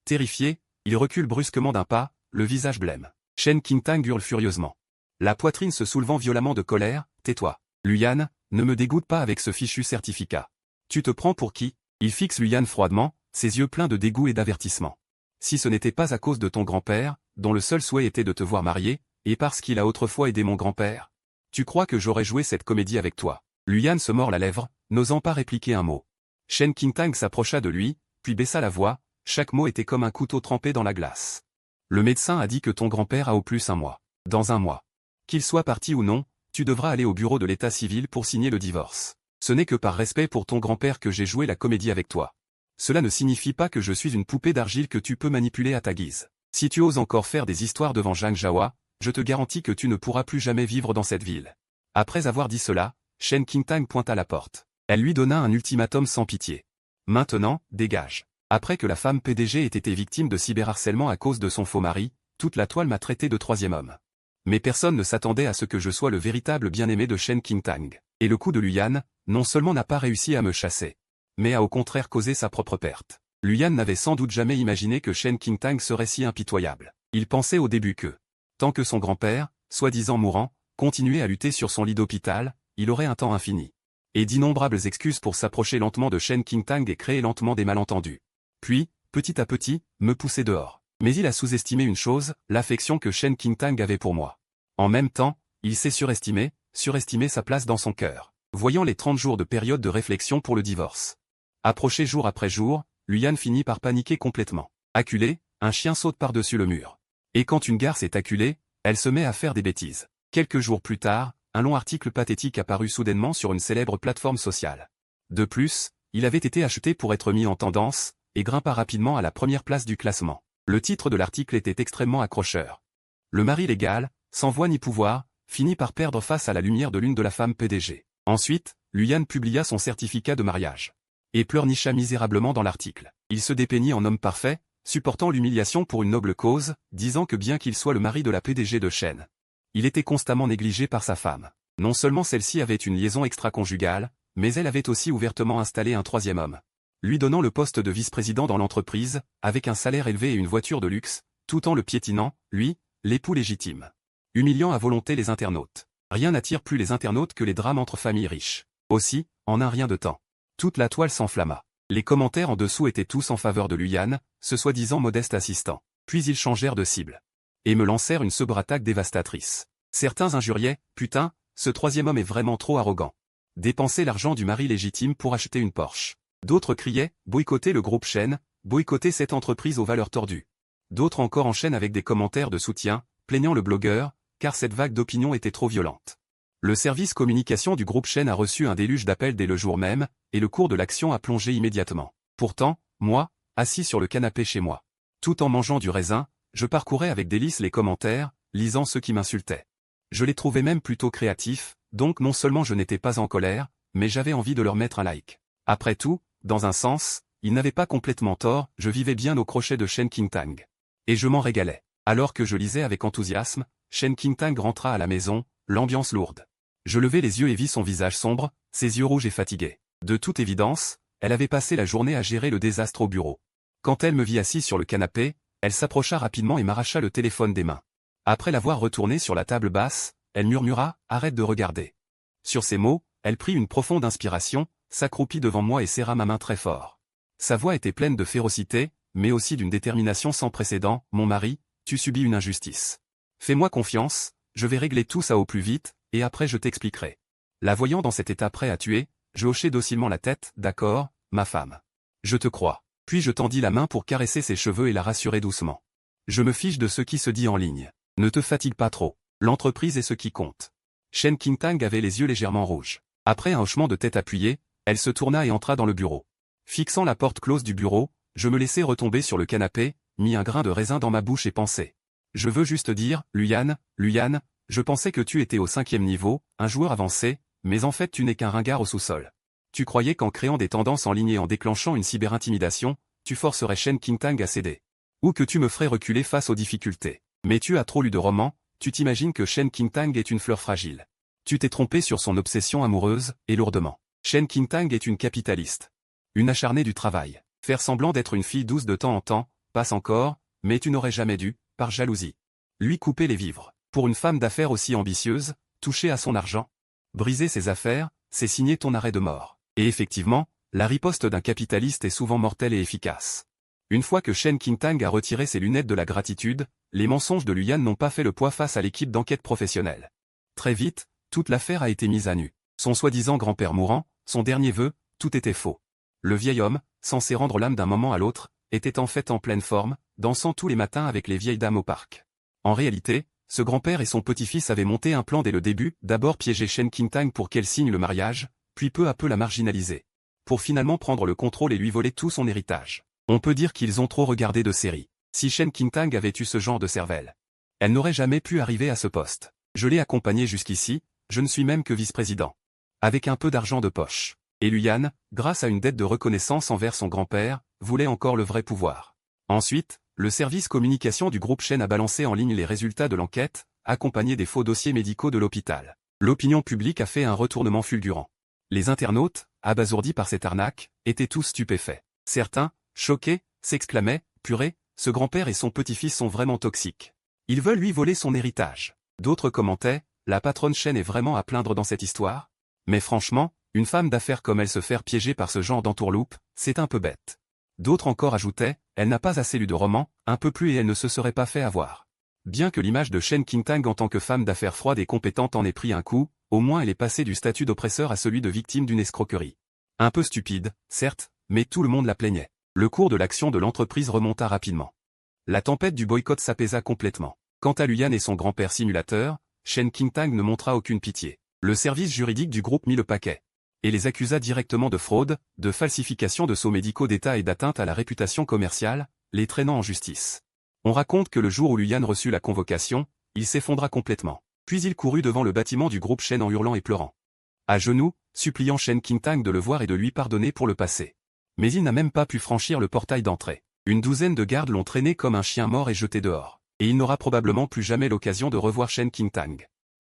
Terrifié, il recule brusquement d'un pas, le visage blême. Shen Qingtang hurle furieusement. La poitrine se soulevant violemment de colère, « Tais-toi. Luyan, ne me dégoûte pas avec ce fichu certificat. Tu te prends pour qui? » Il fixe Luyan froidement, ses yeux pleins de dégoût et d'avertissement. « Si ce n'était pas à cause de ton grand-père, dont le seul souhait était de te voir marié, et parce qu'il a autrefois aidé mon grand-père, tu crois que j'aurais joué cette comédie avec toi? » Luyan se mord la lèvre, n'osant pas répliquer un mot. Shen Qingtang s'approcha de lui, puis baissa la voix, chaque mot était comme un couteau trempé dans la glace. « Le médecin a dit que ton grand-père a au plus 1 mois. Dans 1 mois. Qu'il soit parti ou non, tu devras aller au bureau de l'état civil pour signer le divorce. Ce n'est que par respect pour ton grand-père que j'ai joué la comédie avec toi. Cela ne signifie pas que je suis une poupée d'argile que tu peux manipuler à ta guise. Si tu oses encore faire des histoires devant Zhang Jawa, je te garantis que tu ne pourras plus jamais vivre dans cette ville. » Après avoir dit cela, Shen Qingtang pointa la porte. Elle lui donna un ultimatum sans pitié. « Maintenant, dégage. » Après que la femme PDG ait été victime de cyberharcèlement à cause de son faux mari, toute la toile m'a traité de 3e homme. Mais personne ne s'attendait à ce que je sois le véritable bien-aimé de Shen Qingtang. Et le coup de Luyan, non seulement n'a pas réussi à me chasser, mais a au contraire causé sa propre perte. Luyan n'avait sans doute jamais imaginé que Shen Qingtang serait si impitoyable. Il pensait au début que, tant que son grand-père, soi-disant mourant, continuait à lutter sur son lit d'hôpital, il aurait un temps infini. Et d'innombrables excuses pour s'approcher lentement de Shen Qingtang et créer lentement des malentendus. Puis, petit à petit, me pousser dehors. Mais il a sous-estimé une chose, l'affection que Shen Qingtang avait pour moi. En même temps, il s'est surestimé sa place dans son cœur. Voyant les 30 jours de période de réflexion pour le divorce approcher jour après jour, Luyan finit par paniquer complètement. Acculé, un chien saute par-dessus le mur. Et quand une garce est acculée, elle se met à faire des bêtises. Quelques jours plus tard, un long article pathétique apparut soudainement sur une célèbre plateforme sociale. De plus, il avait été acheté pour être mis en tendance, et grimpa rapidement à la première place du classement. Le titre de l'article était extrêmement accrocheur. Le mari légal, sans voix ni pouvoir, finit par perdre face à la lumière de l'une de la femme PDG. Ensuite, Luyan publia son certificat de mariage. Et pleurnicha misérablement dans l'article. Il se dépeignit en homme parfait, supportant l'humiliation pour une noble cause, disant que bien qu'il soit le mari de la PDG de Shen, il était constamment négligé par sa femme. Non seulement celle-ci avait une liaison extra-conjugale, mais elle avait aussi ouvertement installé un 3e homme, lui donnant le poste de vice-président dans l'entreprise, avec un salaire élevé et une voiture de luxe, tout en le piétinant, lui, l'époux légitime. Humiliant à volonté les internautes. Rien n'attire plus les internautes que les drames entre familles riches. Aussi, en un rien de temps, toute la toile s'enflamma. Les commentaires en dessous étaient tous en faveur de Luyan, ce soi-disant modeste assistant. Puis ils changèrent de cible. Et me lancèrent une cyberattaque dévastatrice. Certains injuriaient, « Putain, ce 3e homme est vraiment trop arrogant. Dépenser l'argent du mari légitime pour acheter une Porsche. » D'autres criaient, « Boycotter le groupe Shen, boycotter cette entreprise aux valeurs tordues. » D'autres encore enchaînent avec des commentaires de soutien, plaignant le blogueur, car cette vague d'opinion était trop violente. Le service communication du groupe Shen a reçu un déluge d'appels dès le jour même, et le cours de l'action a plongé immédiatement. Pourtant, moi, assis sur le canapé chez moi, tout en mangeant du raisin, je parcourais avec délice les commentaires, lisant ceux qui m'insultaient. Je les trouvais même plutôt créatifs, donc non seulement je n'étais pas en colère, mais j'avais envie de leur mettre un like. Après tout, dans un sens, ils n'avaient pas complètement tort, je vivais bien au crochet de Shen Qingtang. Et je m'en régalais. Alors que je lisais avec enthousiasme, Shen Qingtang rentra à la maison, l'ambiance lourde. Je levai les yeux et vis son visage sombre, ses yeux rouges et fatigués. De toute évidence, elle avait passé la journée à gérer le désastre au bureau. Quand elle me vit assis sur le canapé, elle s'approcha rapidement et m'arracha le téléphone des mains. Après l'avoir retourné sur la table basse, elle murmura « Arrête de regarder. Sur ces mots, elle prit une profonde inspiration, s'accroupit devant moi et serra ma main très fort. Sa voix était pleine de férocité, mais aussi d'une détermination sans précédent. « Mon mari, tu subis une injustice. Fais-moi confiance, je vais régler tout ça au plus vite, et après je t'expliquerai. » La voyant dans cet état prêt à tuer, je hochai docilement la tête. « D'accord, ma femme. Je te crois. » Puis je tendis la main pour caresser ses cheveux et la rassurer doucement. « Je me fiche de ce qui se dit en ligne. Ne te fatigue pas trop. L'entreprise est ce qui compte. » Shen Qingtang avait les yeux légèrement rouges. Après un hochement de tête appuyé, elle se tourna et entra dans le bureau. Fixant la porte close du bureau, je me laissai retomber sur le canapé, mis un grain de raisin dans ma bouche et pensai. Je veux juste dire, Luyan, je pensais que tu étais au 5e niveau, un joueur avancé, mais en fait tu n'es qu'un ringard au sous-sol. Tu croyais qu'en créant des tendances en ligne et en déclenchant une cyberintimidation, tu forcerais Shen Qingtang à céder. Ou que tu me ferais reculer face aux difficultés. Mais tu as trop lu de romans, tu t'imagines que Shen Qingtang est une fleur fragile. Tu t'es trompé sur son obsession amoureuse, et lourdement. Shen Qingtang est une capitaliste. Une acharnée du travail. Faire semblant d'être une fille douce de temps en temps, passe encore, mais tu n'aurais jamais dû, par jalousie. Lui couper les vivres. Pour une femme d'affaires aussi ambitieuse, toucher à son argent. Briser ses affaires, c'est signer ton arrêt de mort. Et effectivement, la riposte d'un capitaliste est souvent mortelle et efficace. Une fois que Shen Qingtang a retiré ses lunettes de la gratitude, les mensonges de Luyan n'ont pas fait le poids face à l'équipe d'enquête professionnelle. Très vite, toute l'affaire a été mise à nu. Son soi-disant grand-père mourant, son dernier vœu, tout était faux. Le vieil homme, censé rendre l'âme d'un moment à l'autre, était en fait en pleine forme, dansant tous les matins avec les vieilles dames au parc. En réalité, ce grand-père et son petit-fils avaient monté un plan dès le début, d'abord piéger Shen Qingtang pour qu'elle signe le mariage, puis peu à peu la marginaliser. Pour finalement prendre le contrôle et lui voler tout son héritage. On peut dire qu'ils ont trop regardé de séries. Si Shen Qingtang avait eu ce genre de cervelle, elle n'aurait jamais pu arriver à ce poste. Je l'ai accompagnée jusqu'ici, je ne suis même que vice-président. Avec un peu d'argent de poche. Et Luyan, grâce à une dette de reconnaissance envers son grand-père, voulait encore le vrai pouvoir. Ensuite, le service communication du groupe Shen a balancé en ligne les résultats de l'enquête, accompagnés des faux dossiers médicaux de l'hôpital. L'opinion publique a fait un retournement fulgurant. Les internautes, abasourdis par cette arnaque, étaient tous stupéfaits. Certains, choqués, s'exclamaient, « Purée, ce grand-père et son petit-fils sont vraiment toxiques. Ils veulent lui voler son héritage. » D'autres commentaient, « La patronne Shen est vraiment à plaindre dans cette histoire. Mais franchement, une femme d'affaires comme elle se faire piéger par ce genre d'entourloupe, c'est un peu bête. » D'autres encore ajoutaient, « Elle n'a pas assez lu de romans, un peu plus et elle ne se serait pas fait avoir. » Bien que l'image de Shen Qingtang en tant que femme d'affaires froide et compétente en ait pris un coup, au moins elle est passée du statut d'oppresseur à celui de victime d'une escroquerie. Un peu stupide, certes, mais tout le monde la plaignait. Le cours de l'action de l'entreprise remonta rapidement. La tempête du boycott s'apaisa complètement. Quant à Luyan et son grand-père simulateur, Shen Qingtang ne montra aucune pitié. Le service juridique du groupe mit le paquet. Et les accusa directement de fraude, de falsification de sceaux médicaux d'État et d'atteinte à la réputation commerciale, les traînant en justice. On raconte que le jour où Luyan reçut la convocation, il s'effondra complètement. Puis il courut devant le bâtiment du groupe Shen en hurlant et pleurant. À genoux, suppliant Shen Qingtang de le voir et de lui pardonner pour le passé. Mais il n'a même pas pu franchir le portail d'entrée. Une douzaine de gardes l'ont traîné comme un chien mort et jeté dehors. Et il n'aura probablement plus jamais l'occasion de revoir Shen Qingtang.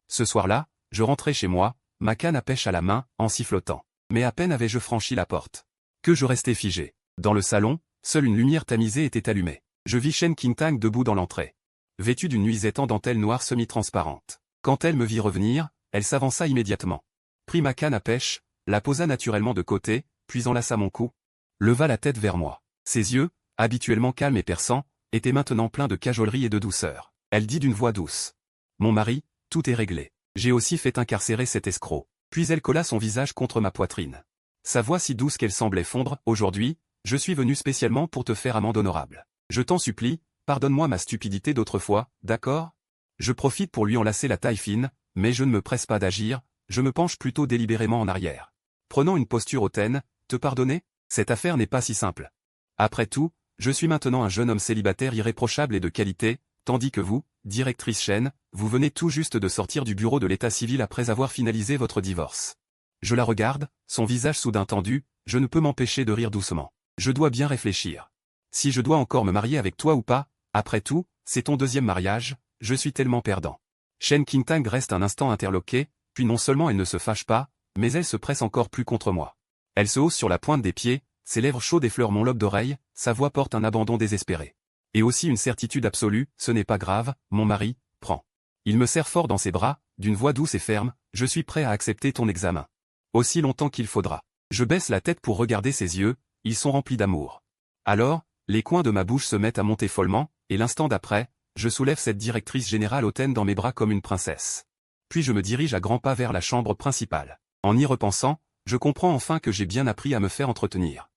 Ce soir-là, je rentrais chez moi, ma canne à pêche à la main, en sifflotant. Mais à peine avais-je franchi la porte que je restais figé. Dans le salon, seule une lumière tamisée était allumée. Je vis Shen Qingtang debout dans l'entrée. Vêtue d'une nuisette en dentelle noire semi-transparente. Quand elle me vit revenir, elle s'avança immédiatement. Prit ma canne à pêche, la posa naturellement de côté, puis enlaça mon cou. Leva la tête vers moi. Ses yeux, habituellement calmes et perçants, étaient maintenant pleins de cajolerie et de douceur. Elle dit d'une voix douce. « Mon mari, tout est réglé. J'ai aussi fait incarcérer cet escroc. » Puis elle colla son visage contre ma poitrine. Sa voix si douce qu'elle semblait fondre. « Aujourd'hui, je suis venu spécialement pour te faire amende honorable. Je t'en supplie, pardonne-moi ma stupidité d'autrefois, d'accord ? Je profite pour lui enlacer la taille fine, mais je ne me presse pas d'agir, je me penche plutôt délibérément en arrière. Prenant une posture hautaine, te pardonner ? Cette affaire n'est pas si simple. Après tout, je suis maintenant un jeune homme célibataire irréprochable et de qualité, tandis que vous, directrice Shen, vous venez tout juste de sortir du bureau de l'état civil après avoir finalisé votre divorce. » Je la regarde, son visage soudain tendu, je ne peux m'empêcher de rire doucement. Je dois bien réfléchir. Si je dois encore me marier avec toi ou pas, après tout, c'est ton deuxième mariage, je suis tellement perdant. Shen Qingtang reste un instant interloquée, puis non seulement elle ne se fâche pas, mais elle se presse encore plus contre moi. Elle se hausse sur la pointe des pieds, ses lèvres chaudes effleurent mon lobe d'oreille, sa voix porte un abandon désespéré. Et aussi une certitude absolue, ce n'est pas grave, mon mari, prends. Il me serre fort dans ses bras, d'une voix douce et ferme, Je suis prêt à accepter ton examen. Aussi longtemps qu'il faudra. Je baisse la tête pour regarder ses yeux, ils sont remplis d'amour. Alors, les coins de ma bouche se mettent à monter follement, et l'instant d'après, je soulève cette directrice générale hautaine dans mes bras comme une princesse. Puis je me dirige à grands pas vers la chambre principale. En y repensant, je comprends enfin que j'ai bien appris à me faire entretenir.